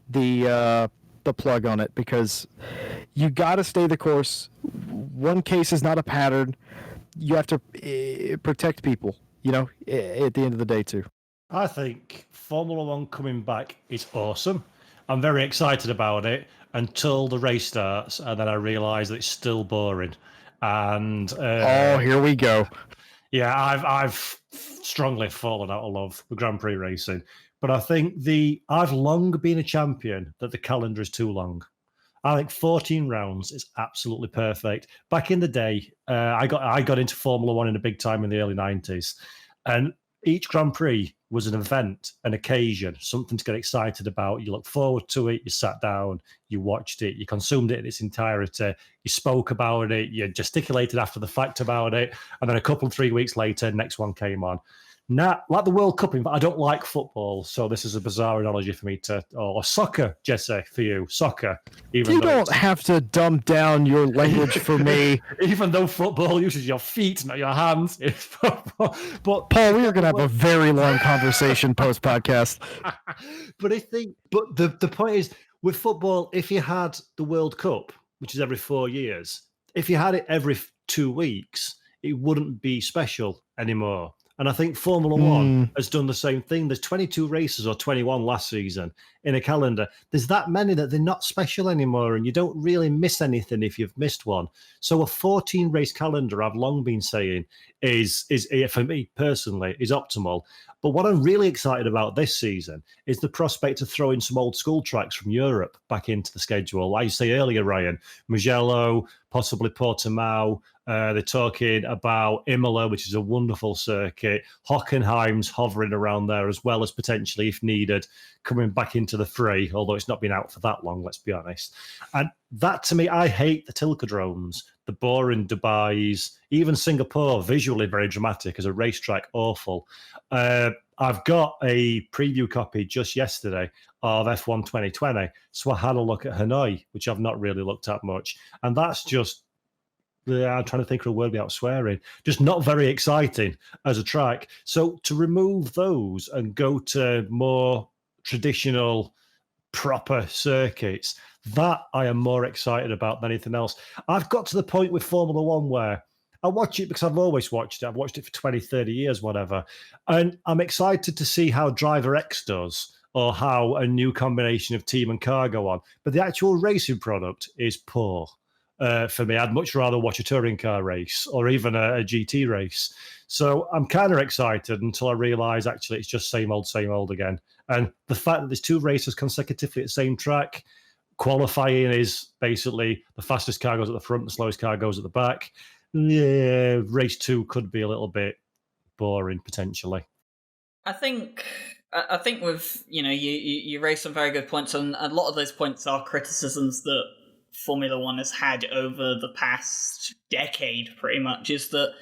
the plug on it, because you got to stay the course. One case is not a pattern. You have to protect people. at the end of the day too. I think Formula One coming back is awesome. I'm very excited about it until the race starts, and then I realise that it's still boring. And here we go. Yeah, I've strongly fallen out of love with Grand Prix racing, but I think I've long been a champion that the calendar is too long. I think 14 rounds is absolutely perfect. Back in the day, I got into Formula One in a big time in the early 90s, and each Grand Prix was an event, an occasion, something to get excited about. You look forward to it, you sat down, you watched it, you consumed it in its entirety, you spoke about it, you gesticulated after the fact about it, and then 3 weeks later, next one came on. Now, like the World Cup, but I don't like football, so this is a bizarre analogy for me or soccer, Jesse, for you, soccer. You don't have to dumb down your language for me. Even though football uses your feet, not your hands. But Paul, we are going to have a very long conversation post-podcast. But the point is, with football, if you had the World Cup, which is every 4 years, if you had it every 2 weeks, it wouldn't be special anymore. And I think Formula One has done the same thing. There's 22 races or 21 last season in a calendar. There's that many that they're not special anymore, and you don't really miss anything if you've missed one. So a 14 race calendar, I've long been saying, is for me personally, is optimal. But what I'm really excited about this season is the prospect of throwing some old school tracks from Europe back into the schedule. Like you say earlier, Ryan, Mugello, possibly Portimao. They're talking about Imola, which is a wonderful circuit. Hockenheim's hovering around there, as well as potentially, if needed, coming back into the fray, although it's not been out for that long, let's be honest. And that, to me, I hate the Tilkedromes, the boring Dubais, even Singapore, visually very dramatic, as a racetrack, awful. I've got a preview copy just yesterday of F1 2020, so I had a look at Hanoi, which I've not really looked at much. And that's just... I'm trying to think of a word without swearing. Just not very exciting as a track. So to remove those and go to more traditional, proper circuits, that I am more excited about than anything else. I've got to the point with Formula One where I watch it because I've always watched it. I've watched it for 20, 30 years, whatever. And I'm excited to see how Driver X does, or how a new combination of team and car go on. But the actual racing product is poor. For me, I'd much rather watch a touring car race or even a GT race. So I'm kind of excited until I realise actually it's just same old again. And the fact that there's 2 races consecutively at the same track, qualifying is basically the fastest car goes at the front, the slowest car goes at the back. Yeah, race 2 could be a little bit boring potentially. I think with you raise some very good points, and a lot of those points are criticisms that Formula One has had over the past decade, pretty much, is that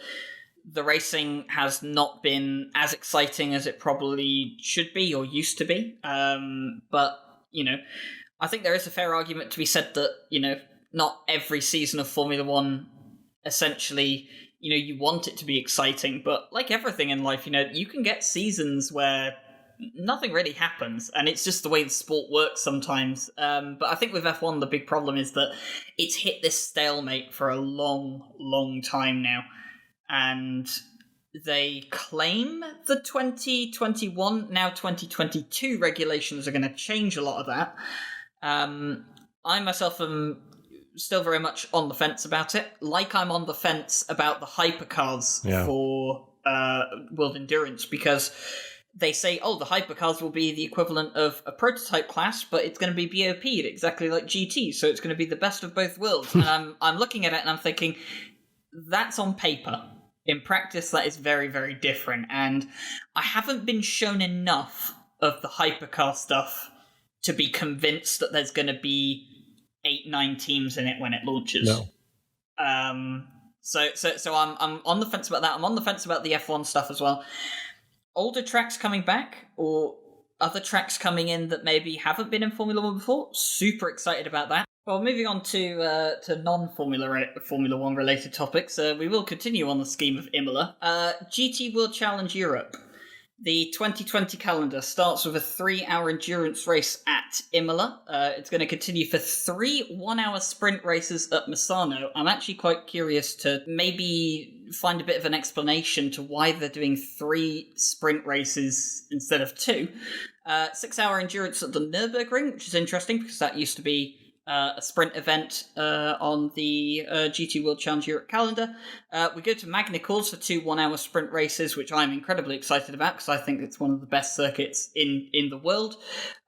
the racing has not been as exciting as it probably should be or used to be. But, I think there is a fair argument to be said that, not every season of Formula One, essentially, you want it to be exciting, but like everything in life, you can get seasons where nothing really happens, and it's just the way the sport works sometimes. But I think with F1, the big problem is that it's hit this stalemate for a long, long time now. And they claim the 2021, now 2022 regulations are going to change a lot of that. I myself am still very much on the fence about it. Like I'm on the fence about the hypercars for World Endurance, because they say, the hypercars will be the equivalent of a prototype class, but it's going to be BOP'd exactly like GT, so it's going to be the best of both worlds. And I'm looking at it and I'm thinking, that's on paper. In practice, that is very, very different. And I haven't been shown enough of the hypercar stuff to be convinced that there's going to be 8-9 teams in it when it launches. No. So I'm on the fence about that. I'm on the fence about the F1 stuff as well. Older tracks coming back, or other tracks coming in that maybe haven't been in Formula One before. Super excited about that. Well, moving on to non-Formula One related topics, we will continue on the scheme of Imola. GT World Challenge Europe. The 2020 calendar starts with a 3-hour endurance race at Imola. It's going to continue for 3 one-hour sprint races at Misano. I'm actually quite curious to maybe find a bit of an explanation to why they're doing 3 sprint races instead of 2. 6-hour endurance at the Nürburgring, which is interesting because that used to be a sprint event on the GT World Challenge Europe calendar. We go to Magny-Cours for 2 1-hour sprint races, which I'm incredibly excited about because I think it's one of the best circuits in the world.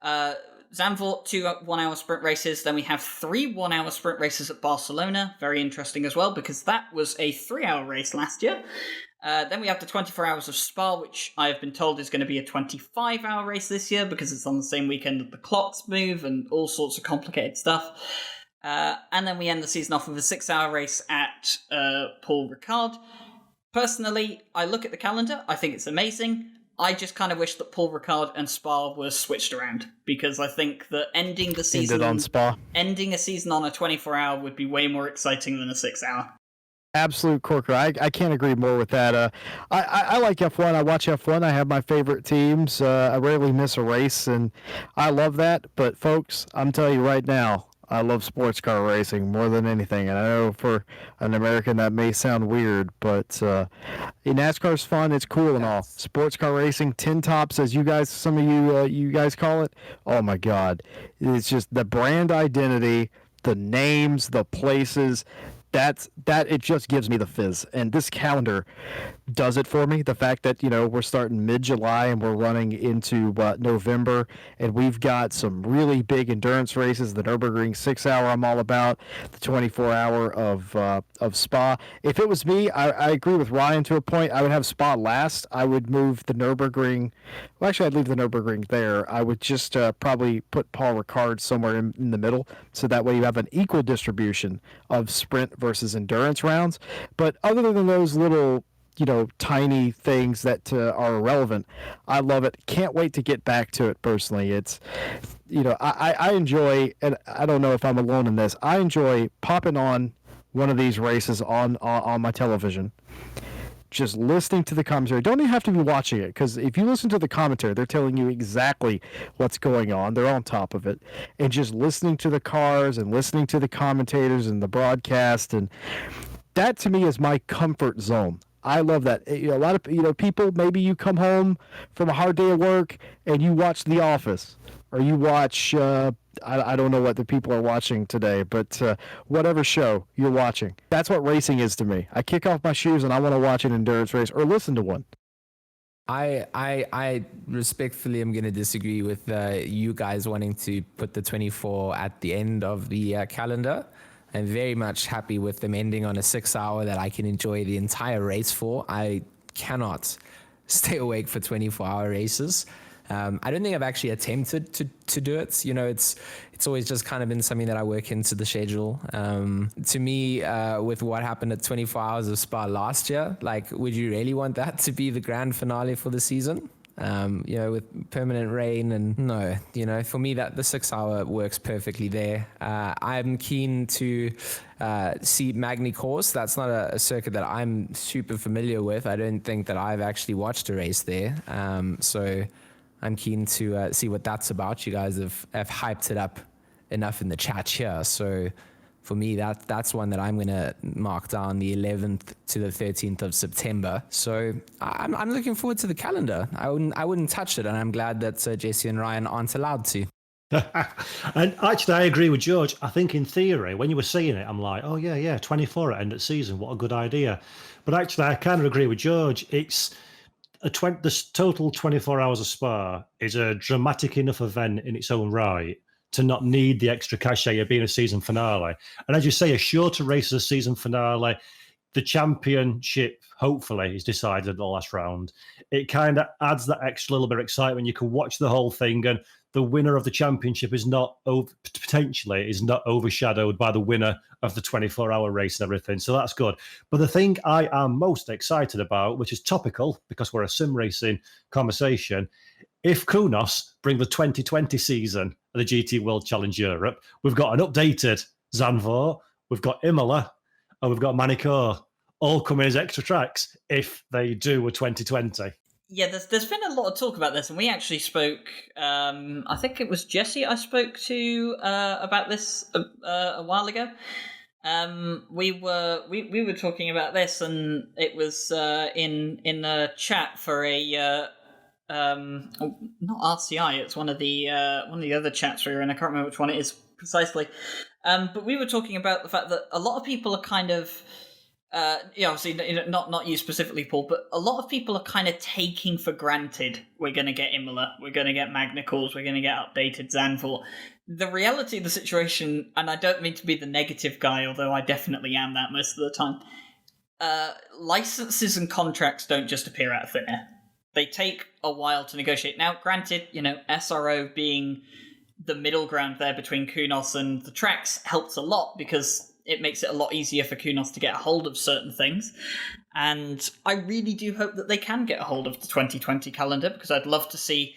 Zandvoort, 2 1-hour sprint races. Then we have 3 1-hour sprint races at Barcelona. Very interesting as well, because that was a 3-hour race last year. Then we have the 24 hours of Spa, which I have been told is going to be a 25-hour race this year because it's on the same weekend that the clocks move and all sorts of complicated stuff. And then we end the season off with a 6-hour race at Paul Ricard. Personally, I look at the calendar. I think it's amazing. I just kind of wish that Paul Ricard and Spa were switched around, because I think that ending a season on a 24-hour would be way more exciting than a 6-hour. Absolute corker. I can't agree more with that. I like F1. I watch F1. I have my favorite teams. I rarely miss a race, and I love that. But folks, I'm telling you right now, I love sports car racing more than anything. And I know for an American that may sound weird, but NASCAR's fun. It's cool and all. Sports car racing, tin tops, as some of you guys call it. Oh my God, it's just the brand identity, the names, the places. That it just gives me the fizz, and this calendar does it for me. The fact that we're starting mid-July and we're running into November, and we've got some really big endurance races. The Nürburgring 6-hour I'm all about. The 24-hour of Spa. If it was me, I agree with Ryan to a point. I would have Spa last. I would move the Nürburgring. Well, actually, I'd leave the Nürburgring there. I would just probably put Paul Ricard somewhere in the middle, so that way you have an equal distribution of sprint versus endurance rounds. But other than those little tiny things that are irrelevant, I love it. Can't wait to get back to it personally. It's I enjoy, and I don't know if I'm alone in this, I enjoy popping on one of these races on my television, just listening to the commentary. Don't even have to be watching it, because if you listen to the commentary, they're telling you exactly what's going on. They're on top of it. And just listening to the cars and listening to the commentators and the broadcast, and that to me is my comfort zone. I love that. A lot of people, maybe you come home from a hard day of work and you watch The Office, or you watch I don't know what the people are watching today, but whatever show you're watching. That's what racing is to me. I kick off my shoes and I want to watch an endurance race or listen to one. I respectfully am going to disagree with you guys wanting to put the 24 at the end of the calendar. I'm very much happy with them ending on a 6-hour that I can enjoy the entire race for. I cannot stay awake for 24-hour races. I don't think I've actually attempted to do it. It's always just kind of been something that I work into the schedule. To me, with what happened at 24 hours of Spa last year, would you really want that to be the grand finale for the season? With permanent rain, and no, for me that the 6-hour works perfectly there. I'm keen to see Magny-Cours. That's not a circuit that I'm super familiar with. I don't think that I've actually watched a race there. So I'm keen to see what that's about. You guys have hyped it up enough in the chat here. So for me, that's one that I'm going to mark down the 11th to the 13th of September. So I'm looking forward to the calendar. I wouldn't touch it, and I'm glad that Jesse and Ryan aren't allowed to. And actually, I agree with George. I think in theory, when you were saying it, I'm like, oh yeah, 24 at end of season, what a good idea. But actually, I kind of agree with George. It's the total 24 hours of Spa is a dramatic enough event in its own right to not need the extra cachet of being a season finale. And as you say, a shorter race as a season finale, the championship hopefully is decided at the last round. It kind of adds that extra little bit of excitement. You can watch the whole thing, and the winner of the championship is not overshadowed by the winner of the 24-hour race and everything. So that's good. But the thing I am most excited about, which is topical because we're a sim racing conversation, if Kunos bring the 2020 season of the GT World Challenge Europe, we've got an updated Zandvoort, we've got Imola, and we've got Magny-Cours, all coming as extra tracks if they do a 2020. Yeah, there's been a lot of talk about this, and we actually spoke, I think it was Jesse I spoke to about this a while ago. We were talking about this, and it was in the chat for a not RCI. It's one of the other chats we were in. I can't remember which one it is precisely. But we were talking about the fact that a lot of people are kind of, obviously not you specifically, Paul, but a lot of people are kind of taking for granted we're going to get Imola, we're going to get Magnicals, we're going to get updated Zandvoort. The reality of the situation, and I don't mean to be the negative guy, although I definitely am that most of the time, licenses and contracts don't just appear out of thin air. They take a while to negotiate. Now, granted, SRO being the middle ground there between Kunos and the tracks helps a lot because it makes it a lot easier for Kunos to get a hold of certain things. And I really do hope that they can get a hold of the 2020 calendar, because I'd love to see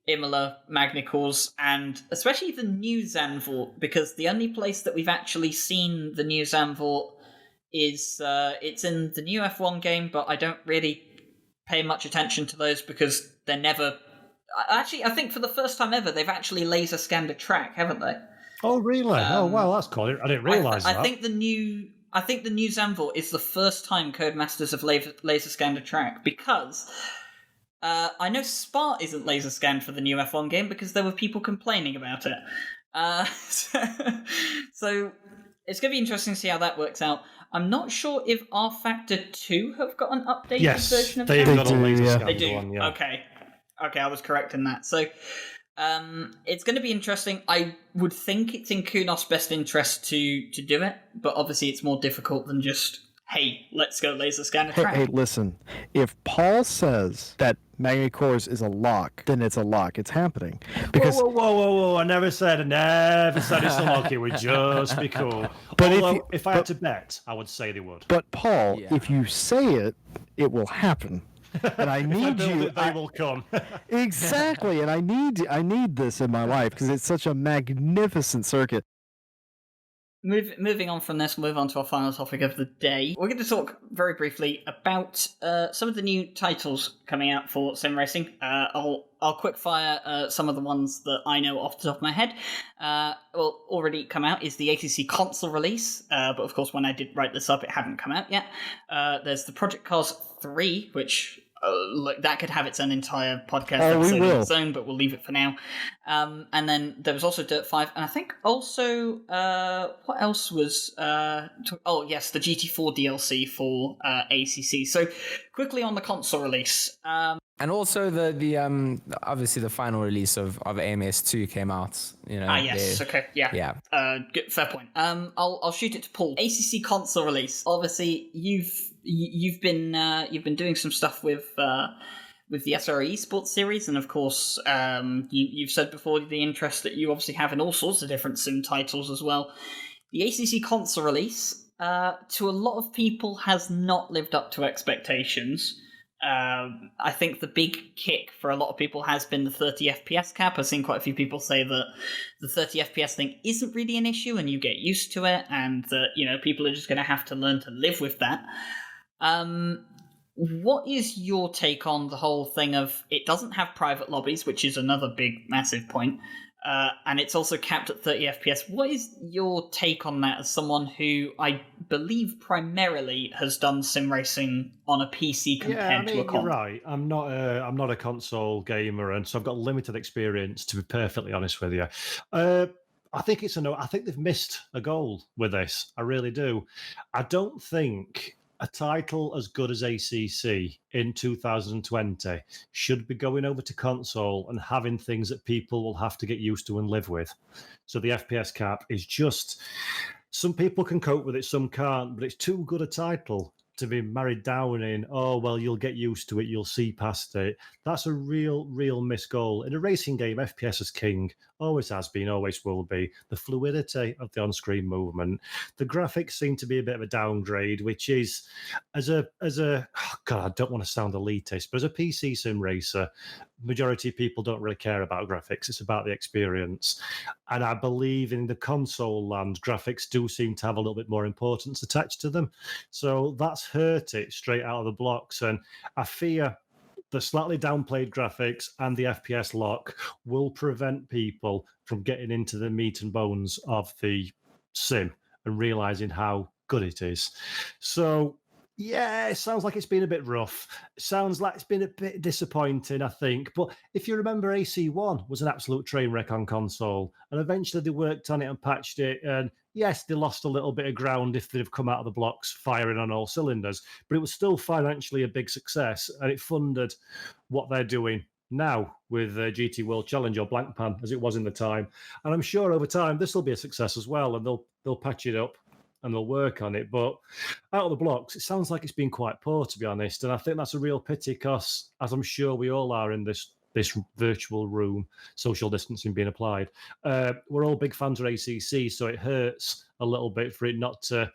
Imola, Magnicals, and especially the new Zandvoort, because the only place that we've actually seen the new Zandvoort is it's in the new F1 game, but I don't really pay much attention to those because they're never... Actually, I think for the first time ever, they've actually laser scanned a track, haven't they? Oh, really? Oh, wow, that's cool. I didn't realise that. I think the new Zandvoort is the first time Codemasters have laser scanned a track, because I know Spa isn't laser scanned for the new F1 game because there were people complaining about it. So it's going to be interesting to see how that works out. I'm not sure if R Factor 2 have got an updated version of that. They've got a laser scanned They do. one, yeah. Okay, I was correct in that. So it's going to be interesting. I would think it's in Kunos' best interest to do it, but obviously it's more difficult than just, hey, let's go laser scan a track. Hey, listen. If Paul says that Magnicors is a lock, then it's a lock. It's happening. Because Whoa. I never said it's a lock. It would just be cool. But Although, if I had to bet, I would say they would. But Paul, if you say it, it will happen. And I need you. They will come. Exactly, and I need this in my life because it's such a magnificent circuit. Moving on from this, we'll move on to our final topic of the day. We're going to talk very briefly about some of the new titles coming out for sim racing. I'll quick fire some of the ones that I know off the top of my head. Already come out is the ACC console release, but of course when I did write this up, it hadn't come out yet. There's the Project Cars 3, which look, that could have its own entire podcast episode of its own, but we'll leave it for now. And then there was also Dirt 5, and I think also what else was? Yes, the GT4 DLC for ACC. So quickly on the console release. And also the obviously the final release of AMS2 came out. Yes. Okay. Yeah. Good, fair point. I'll shoot it to Paul. ACC console release. Obviously, you've been doing some stuff with the SRE Esports series, and of course, you've said before the interest that you obviously have in all sorts of different sim titles as well. The ACC console release, to a lot of people, has not lived up to expectations. I think the big kick for a lot of people has been the 30 FPS cap. I've seen quite a few people say that the 30 FPS thing isn't really an issue and you get used to it, and that, people are just going to have to learn to live with that. What is your take on the whole thing of it doesn't have private lobbies, which is another big, massive point, and it's also capped at 30 FPS. What is your take on that as someone who I believe primarily has done sim racing on a PC compared to a comp? You're right. I'm not a console gamer, and so I've got limited experience, to be perfectly honest with you. I think I think they've missed a goal with this. I really do. I don't think a title as good as ACC in 2020 should be going over to console and having things that people will have to get used to and live with. So the FPS cap is just, some people can cope with it, some can't, but it's too good a title to be married down in, you'll get used to it, you'll see past it. That's a real missed goal. In a racing game, FPS is king. Always has been, always will be. The fluidity of the on-screen movement. The graphics seem to be a bit of a downgrade, which is, as a God, I don't want to sound elitist, but as a PC sim racer, majority of people don't really care about graphics. It's about the experience. And I believe in the console land, graphics do seem to have a little bit more importance attached to them. So that's hurt it straight out of the blocks. And I fear the slightly downplayed graphics and the FPS lock will prevent people from getting into the meat and bones of the sim and realizing how good it is. So yeah, it sounds like it's been a bit rough. It sounds like it's been a bit disappointing, I think. But if you remember, AC1 was an absolute train wreck on console, and eventually they worked on it and patched it. And yes, they lost a little bit of ground if they'd have come out of the blocks firing on all cylinders, but it was still financially a big success, and it funded what they're doing now with GT World Challenge or Blankpan, as it was in the time. And I'm sure over time this will be a success as well, and they'll patch it up and they'll work on it. But out of the blocks, it sounds like it's been quite poor, to be honest. And I think that's a real pity because, as I'm sure we all are in this virtual room, social distancing being applied, we're all big fans of ACC, so it hurts a little bit for it not to,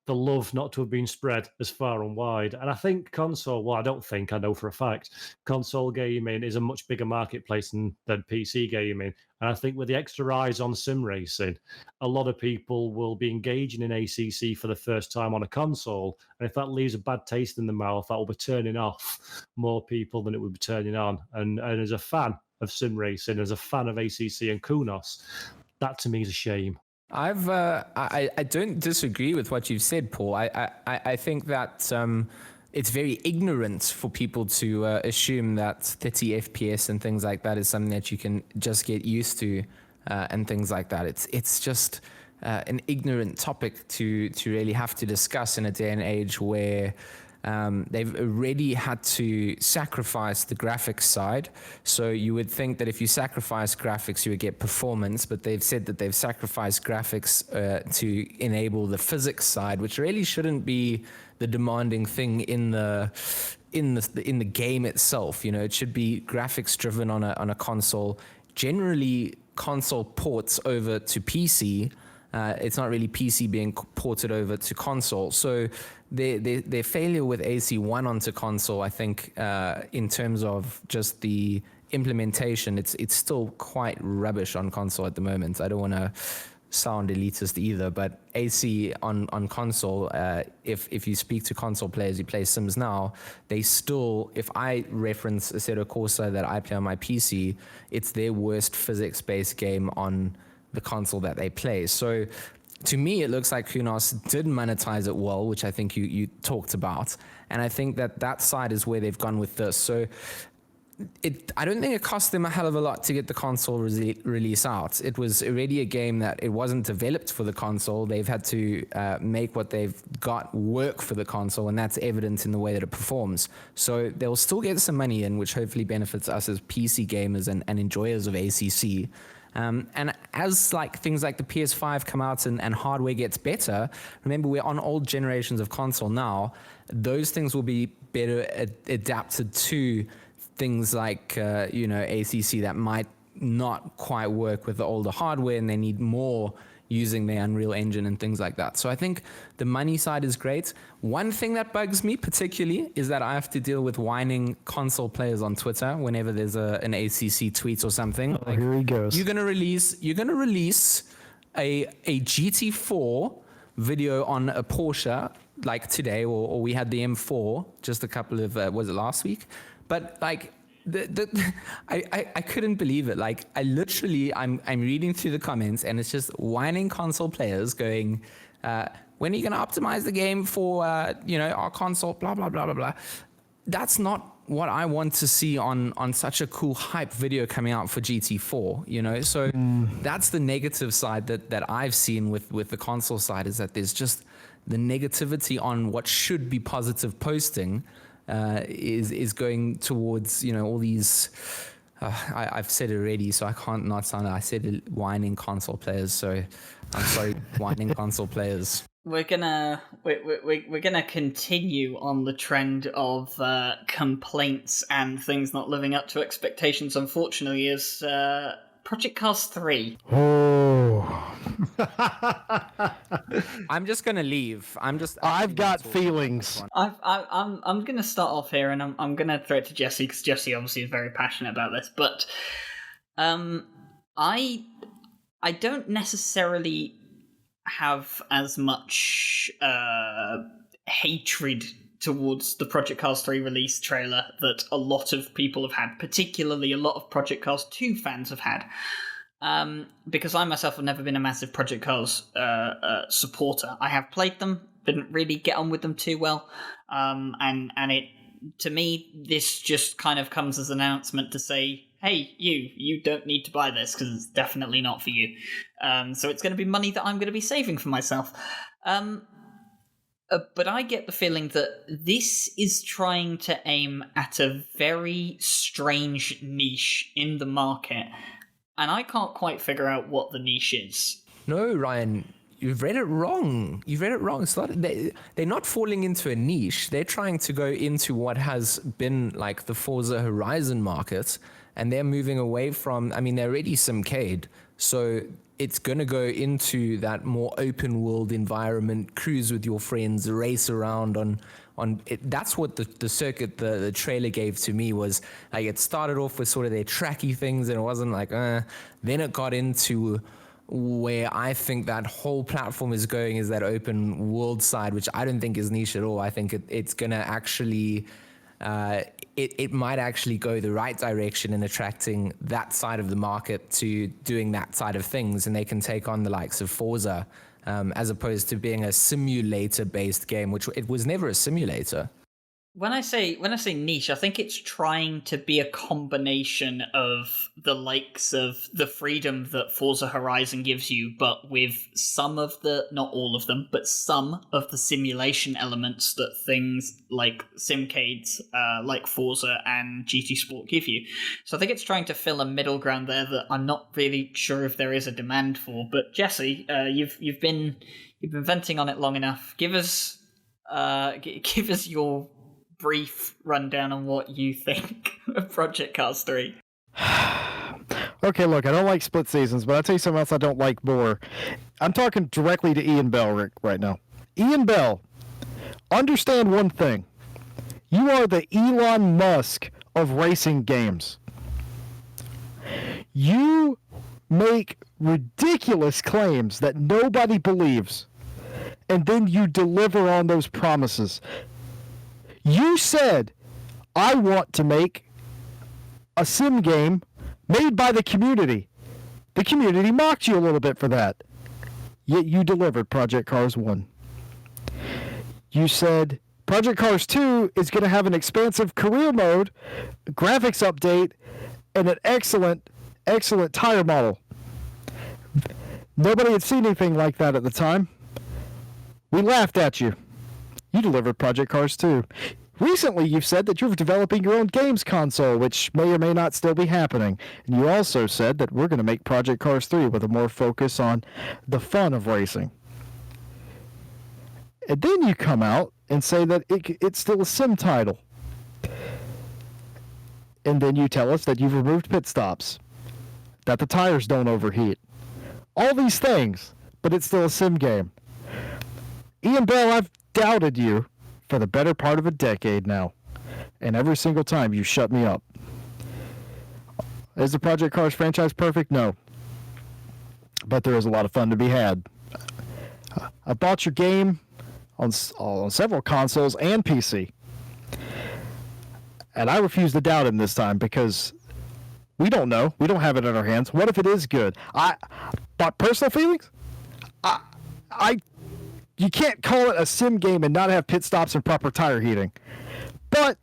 the love not to have been spread as far and wide. And I think console, well, I know for a fact, console gaming is a much bigger marketplace than PC gaming. And I think with the extra eyes on sim racing, a lot of people will be engaging in ACC for the first time on a console. And if that leaves a bad taste in the mouth, that will be turning off more people than it would be turning on. And as a fan of sim racing, as a fan of ACC and Kunos, that to me is a shame. I don't disagree with what you've said, Paul. I think that it's very ignorant for people to assume that 30 FPS and things like that is something that you can just get used to and things like that. It's just an ignorant topic to really have to discuss in a day and age where they've already had to sacrifice the graphics side. So you would think that if you sacrifice graphics, you would get performance, but they've said that they've sacrificed graphics to enable the physics side, which really shouldn't be the demanding thing in the game itself. You know, it should be graphics driven on a console. Generally, console ports over to PC. It's not really PC being ported over to console. So their failure with AC1 onto console, I think, in terms of just the implementation, it's still quite rubbish on console at the moment. I don't want to sound elitist either, but AC on console, if you speak to console players who play Sims now, they still, if I reference Assetto Corsa that I play on my PC, it's their worst physics-based game on the console that they play. So to me, it looks like Kunos did monetize it well, which I think you talked about. And I think that side is where they've gone with this. So I don't think it cost them a hell of a lot to get the console release out. It was already a game that it wasn't developed for the console. They've had to make what they've got work for the console, and that's evident in the way that it performs. So they'll still get some money in, which hopefully benefits us as PC gamers and enjoyers of ACC. And as things like the PS5 come out and hardware gets better, remember we're on old generations of console now, those things will be better adapted to things like, ACC that might not quite work with the older hardware, and they need more using the Unreal Engine and things like that. So I think the money side is great. One thing that bugs me particularly is that I have to deal with whining console players on Twitter whenever there's an ACC tweet or something. Oh, here he goes. You're gonna release a GT4 video on a Porsche like today, or we had the M4 just a couple of was it last week? But I couldn't believe it. I'm reading through the comments, and it's just whining console players going, when are you going to optimize the game for our console, blah blah blah blah blah. That's not what I want to see on such a cool hype video coming out for GT4, so that's the negative side that I've seen with the console side, is that there's just the negativity on what should be positive posting is going towards all these I've said it already, so I can't not sound it. I said it, whining console players, so I'm sorry. Whining console players. We're gonna continue on the trend of complaints and things not living up to expectations, unfortunately, as Project Cars 3. Oh. I'm just gonna leave. I've got feelings. I'm gonna start off here, and I'm gonna throw it to Jesse, because Jesse obviously is very passionate about this. But I don't necessarily have as much hatred towards the Project Cars 3 release trailer that a lot of people have had, particularly a lot of Project Cars 2 fans have had. because I myself have never been a massive Project Cars supporter. I have played them, didn't really get on with them too well, and it, to me, this just kind of comes as an announcement to say, hey, you don't need to buy this because it's definitely not for you. So it's going to be money that I'm going to be saving for myself. But I get the feeling that this is trying to aim at a very strange niche in the market, and I can't quite figure out what the niche is. No, Ryan, you've read it wrong. You've read it wrong. It's not, they're not falling into a niche. They're trying to go into what has been like the Forza Horizon market, and they're moving away from, I mean, they're already Simcade, so it's going to go into that more open world environment, cruise with your friends, race around on it. That's what the circuit, the trailer gave to me, was like, it started off with sort of their tracky things, and it wasn't like, then it got into where I think that whole platform is going, is that open world side, which I don't think is niche at all. I think it's going to actually, it might actually go the right direction in attracting that side of the market to doing that side of things, and they can take on the likes of Forza, as opposed to being a simulator-based game, which it was never a simulator. When I say niche, I think it's trying to be a combination of the likes of the freedom that Forza Horizon gives you, but with some of the, not all of them, but some of the simulation elements that things like Simcades, like Forza and GT Sport give you. So I think it's trying to fill a middle ground there that I'm not really sure if there is a demand for. But Jesse, you've been venting on it long enough. Give us your brief rundown on what you think of Project Cars 3. Okay, look, I don't like split seasons, but I'll tell you something else I don't like more. I'm talking directly to Ian Bell right now. Ian Bell, understand one thing. You are the Elon Musk of racing games. You make ridiculous claims that nobody believes, and then you deliver on those promises. You said, I want to make a sim game made by the community. The community mocked you a little bit for that. Yet you delivered Project Cars 1. You said Project Cars 2 is going to have an expansive career mode, graphics update, and an excellent tire model. Nobody had seen anything like that at the time. We laughed at you. You delivered Project Cars 2. Recently, you've said that you're developing your own games console, which may or may not still be happening. And you also said that we're going to make Project Cars 3 with a more focus on the fun of racing. And then you come out and say that it's still a sim title. And then you tell us that you've removed pit stops, that the tires don't overheat. All these things, but it's still a sim game. Ian Bell, I've doubted you for the better part of a decade now, and every single time you shut me up. Is the Project Cars franchise perfect? No, but there is a lot of fun to be had. I bought your game on several consoles and PC, and I refuse to doubt him this time because we don't know. We don't have it in our hands. What if it is good? But personal feelings, you can't call it a sim game and not have pit stops and proper tire heating. But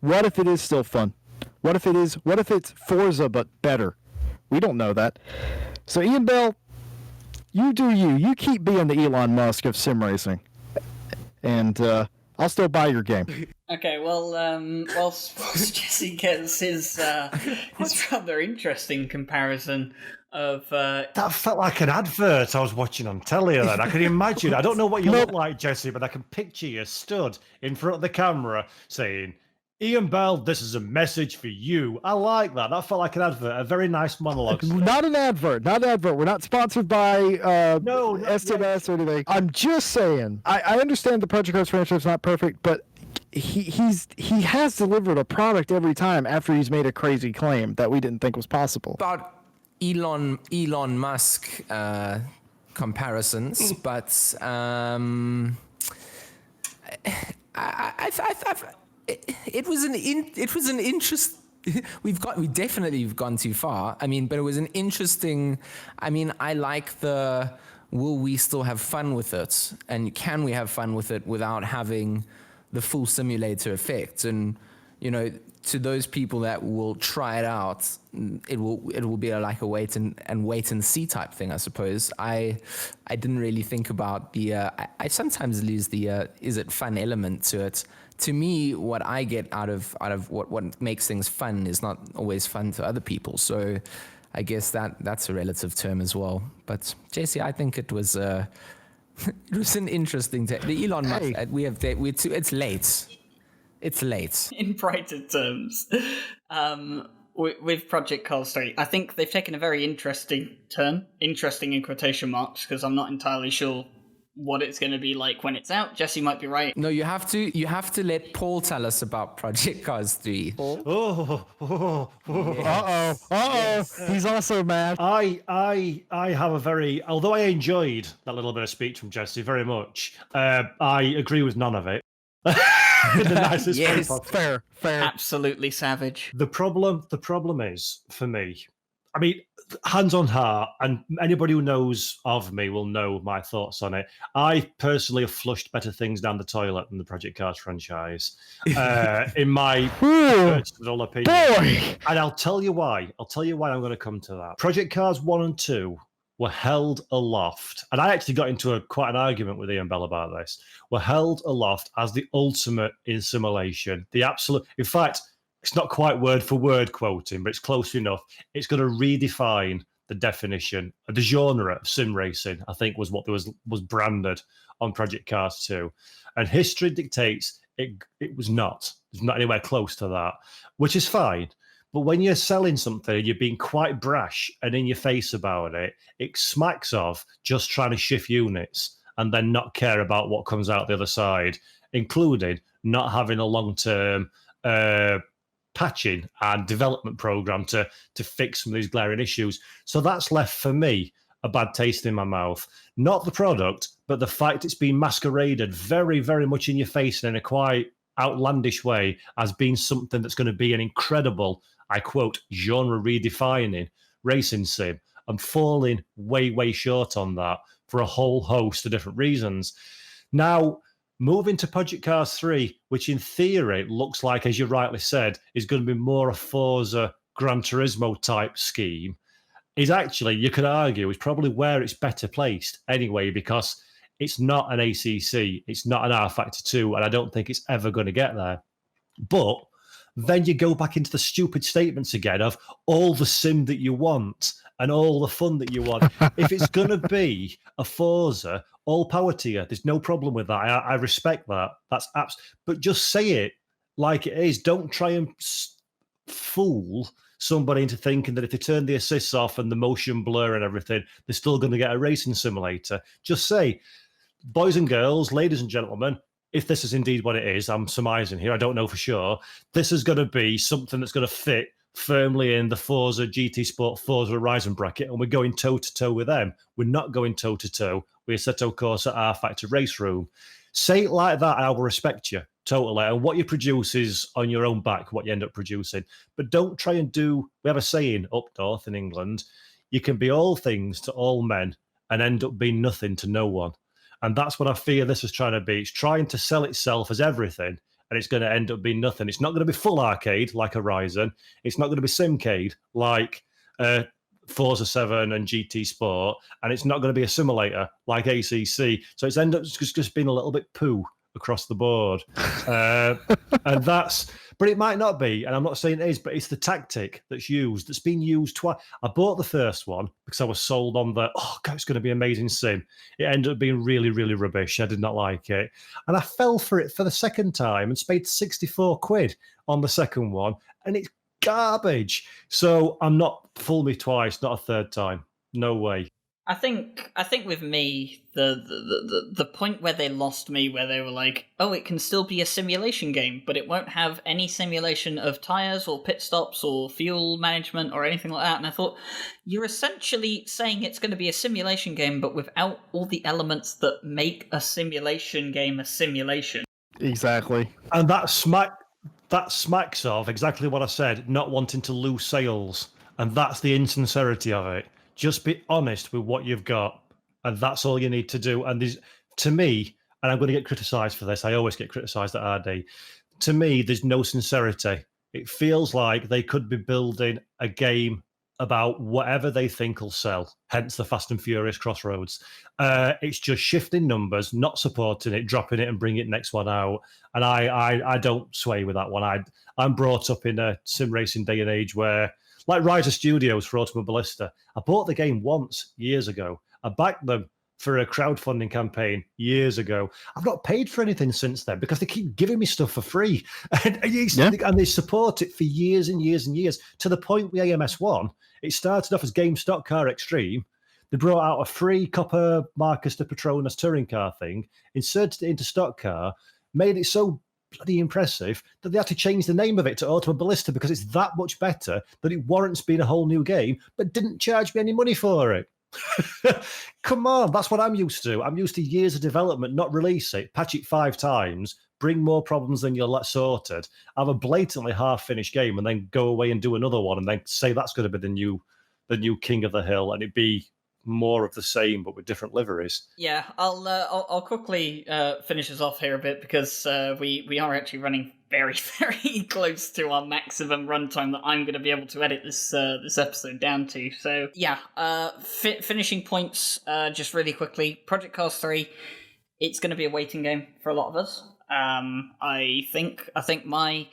what if it is still fun? What if it's Forza but better? We don't know that. So Ian Bell, you do you. You keep being the Elon Musk of sim racing. And I'll still buy your game. Okay, well, whilst Jesse gets his rather interesting comparison of that felt like an advert I was watching on telly. Then I can imagine. I don't know what you look like, Jesse, but I can picture you stood in front of the camera saying, "Ian Bell, this is a message for you." I like that. That felt like an advert. A very nice monologue. Not an advert. We're not sponsored by SMS or anything. I'm just saying. I understand the Project Cars franchise is not perfect, but he has delivered a product every time after he's made a crazy claim that we didn't think was possible. About Elon Musk comparisons, but it was an we've definitely gone too far. I mean, but it was an interesting. I mean, I like the. Will we still have fun with it? And can we have fun with it without having the full simulator effect? And to those people that will try it out, it will be like a wait and see type thing, I suppose. I didn't really think about the. I sometimes lose the is it fun element to it. To me, what I get out of what makes things fun is not always fun to other people. So I guess that's a relative term as well. But JC, I think it was it was an interesting the Elon Musk. It's late. It's late. In brighter terms, with Project Cars 3, I think they've taken a very interesting turn. Interesting in quotation marks, because I'm not entirely sure what it's going to be like when it's out. Jesse might be right. No, you have to let Paul tell us about Project Cars 3. Oh. Yes. He's also mad. I have a very, although I enjoyed that little bit of speech from Jesse very much, I agree with none of it. In the nicest way possible. Fair. Absolutely savage. The problem is, for me, I mean, hands on heart, and anybody who knows of me will know my thoughts on it. I personally have flushed better things down the toilet than the Project Cars franchise, in my personal opinion. Boy! And I'll tell you why. I'm going to come to that. Project Cars 1 and 2 were held aloft, and I actually got into quite an argument with Ian Bell about this, were held aloft as the ultimate in simulation. The absolute, in fact, it's not quite word for word quoting, but it's close enough. It's going to redefine the definition of the genre of sim racing, I think was what was branded on Project Cars 2. And history dictates it was not. It's not anywhere close to that, which is fine. But when you're selling something and you're being quite brash and in your face about it, it smacks of just trying to shift units and then not care about what comes out the other side, including not having a long-term patching and development program to fix some of these glaring issues. So that's left for me a bad taste in my mouth. Not the product, but the fact it's been masqueraded very, very much in your face and in a quite outlandish way as being something that's going to be an incredible, I quote, genre redefining racing sim. I'm falling way, way short on that for a whole host of different reasons. Now, moving to Project Cars 3, which in theory looks like, as you rightly said, is going to be more a Forza Gran Turismo type scheme, is actually, you could argue, is probably where it's better placed anyway, because it's not an ACC, it's not an R Factor 2, and I don't think it's ever going to get there. But then you go back into the stupid statements again of all the sim that you want and all the fun that you want. If it's going to be a Forza, all power to you. There's no problem with that. I respect that. That's but just say it like it is. Don't try and fool somebody into thinking that if they turn the assists off and the motion blur and everything, they're still going to get a racing simulator. Just say, boys and girls, ladies and gentlemen, if this is indeed what it is, I'm surmising here, I don't know for sure, this is going to be something that's going to fit firmly in the Forza GT Sport Forza Horizon bracket, and we're going toe-to-toe with them. We're not going toe-to-toe with Assetto Corsa R Factor Race Room. Say it like that, and I will respect you totally. And what you produce is on your own back, what you end up producing. But don't try and do, we have a saying up north in England, you can be all things to all men and end up being nothing to no one. And that's what I fear this is trying to be. It's trying to sell itself as everything, and it's going to end up being nothing. It's not going to be full arcade like Horizon. It's not going to be simcade like Forza 7 and GT Sport, and it's not going to be a simulator like ACC. So it's ended up just being a little bit poo across the board. And that's, but it might not be, and I'm not saying it is, but it's the tactic that's used, that's been used twice. I bought the first one because I was sold on the, oh God, it's going to be an amazing sim. It ended up being really, really rubbish. I did not like it. And I fell for it for the second time and spent 64 quid on the second one, and it's garbage. So I'm not, fool me twice, not a third time. No way. I think with me, the point where they lost me, where they were like, oh, it can still be a simulation game, but it won't have any simulation of tires or pit stops or fuel management or anything like that. And I thought, you're essentially saying it's going to be a simulation game, but without all the elements that make a simulation game a simulation. Exactly. And that that smacks of exactly what I said, not wanting to lose sales. And that's the insincerity of it. Just be honest with what you've got. And that's all you need to do. And there's, to me, and I'm going to get criticised for this, I always get criticised at RD. To me, there's no sincerity. It feels like they could be building a game about whatever they think will sell, hence the Fast and Furious Crossroads. It's just shifting numbers, not supporting it, dropping it and bringing it next one out. And I don't sway with that one. I'm brought up in a sim racing day and age where, like Riser Studios for Automobilista, I bought the game once years ago. I backed them for a crowdfunding campaign years ago. I've not paid for anything since then because they keep giving me stuff for free. And they support it for years and years and years, to the point with AMS1, it started off as Game Stock Car Extreme. They brought out a free copper Marcus de Petronas touring car thing, inserted it into stock car, made it so bloody impressive that they had to change the name of it to Automobilista because it's that much better that it warrants being a whole new game, but didn't charge me any money for it. Come on, that's what I'm used to. I'm used to years of development, not release it, patch it 5 times, bring more problems than you'll let sorted, have a blatantly half-finished game, and then go away and do another one, and then say that's going to be the new king of the hill, and it'd be more of the same but with different liveries. Yeah, I'll quickly finish us off here a bit because we are actually running very, very close to our maximum runtime that I'm going to be able to edit this episode down to. So yeah, finishing points just really quickly. Project Cars 3, it's going to be a waiting game for a lot of us. I think my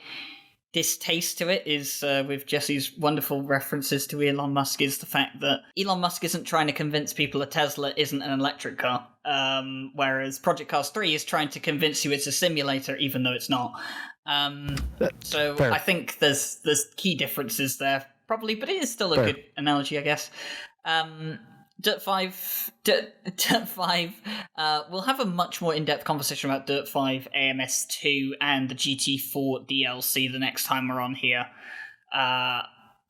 distaste to it is with Jesse's wonderful references to Elon Musk is the fact that Elon Musk isn't trying to convince people a Tesla isn't an electric car, whereas Project Cars 3 is trying to convince you it's a simulator even though it's not. So fair. I think there's key differences there probably, but it is still a fair. Good analogy, I guess. Dirt 5, we'll have a much more in-depth conversation about Dirt 5, AMS2, and the GT4 DLC the next time we're on here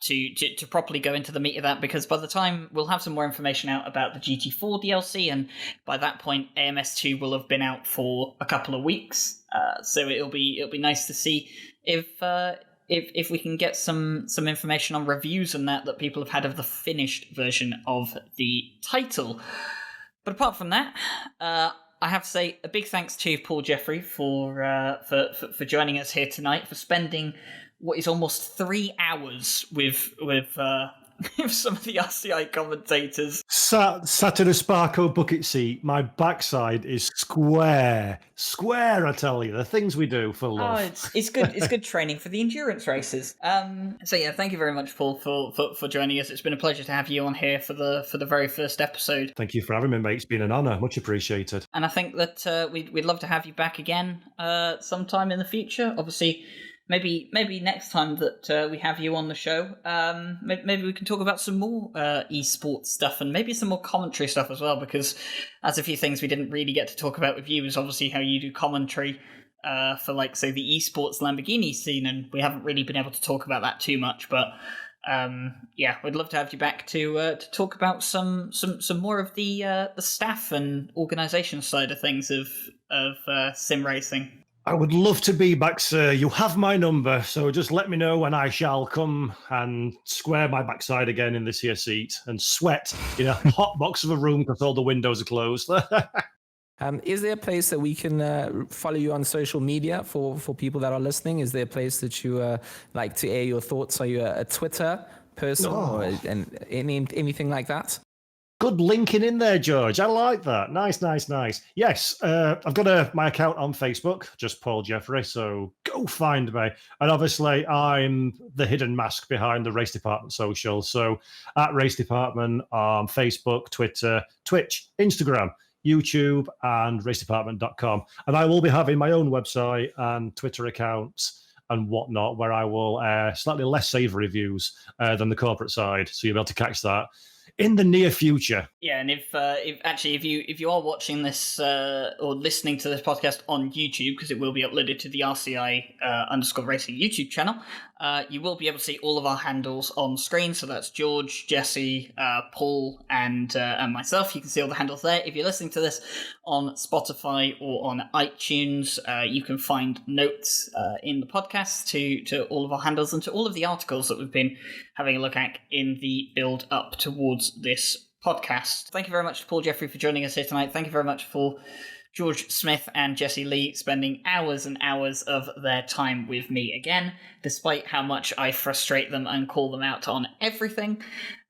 to properly go into the meat of that, because by the time we'll have some more information out about the GT4 DLC, and by that point AMS2 will have been out for a couple of weeks, so it'll be nice to see if we can get some information on reviews and that people have had of the finished version of the title. But apart from that, I have to say a big thanks to Paul Jeffrey for joining us here tonight, for spending what is almost 3 hours with some of the RCI commentators. Sat in a Sparko bucket seat. My backside is square, I tell you. The things we do for love. Oh, it's good. It's good training for the endurance races. So yeah, thank you very much, Paul, for joining us. It's been a pleasure to have you on here for the very first episode. Thank you for having me, mate. It's been an honour. Much appreciated. And I think that we'd love to have you back again sometime in the future. Obviously, maybe next time that we have you on the show, maybe we can talk about some more esports stuff and maybe some more commentary stuff as well, because that's a few things we didn't really get to talk about with you, is obviously how you do commentary for, like, say, the esports Lamborghini scene, and we haven't really been able to talk about that too much, but yeah, we'd love to have you back to talk about some more of the staff and organisation side of things of sim racing. I would love to be back, sir. You have my number, so just let me know when I shall come and square my backside again in this here seat and sweat in a hot box of a room because all the windows are closed. Is there a place that we can follow you on social media for people that are listening? Is there a place that you like to air your thoughts? Are you a Twitter person or anything like that? Good linking in there, George. I like that. Nice. Yes, I've got my account on Facebook, just Paul Jeffrey, so go find me. And obviously, I'm the hidden mask behind the Race Department social. So at Race Department on Facebook, Twitter, Twitch, Instagram, YouTube, and RaceDepartment.com. And I will be having my own website and Twitter accounts and whatnot, where I will slightly less savoury views than the corporate side. So you'll be able to catch that. in the near future. Yeah, and if you are watching this or listening to this podcast on YouTube, because it will be uploaded to the RCI _ racing YouTube channel, you will be able to see all of our handles on screen. So that's George, Jesse, Paul, and myself. You can see all the handles there. If you're listening to this on Spotify or on iTunes, you can find notes in the podcast to all of our handles and to all of the articles that we've been having a look at in the build up towards this podcast. Thank you very much to Paul Jeffrey for joining us here tonight. Thank you very much for George Smith and Jesse Lee spending hours and hours of their time with me again, despite how much I frustrate them and call them out on everything.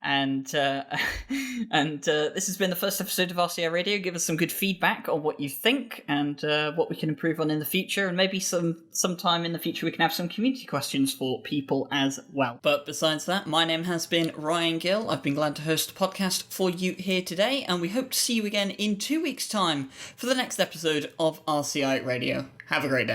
And this has been the first episode of RCI Radio. Give us some good feedback on what you think and what we can improve on in the future. And maybe sometime in the future we can have some community questions for people as well. But besides that, my name has been Ryan Gill. I've been glad to host a podcast for you here today. And we hope to see you again in 2 weeks' time for the next episode of RCI Radio. Have a great day.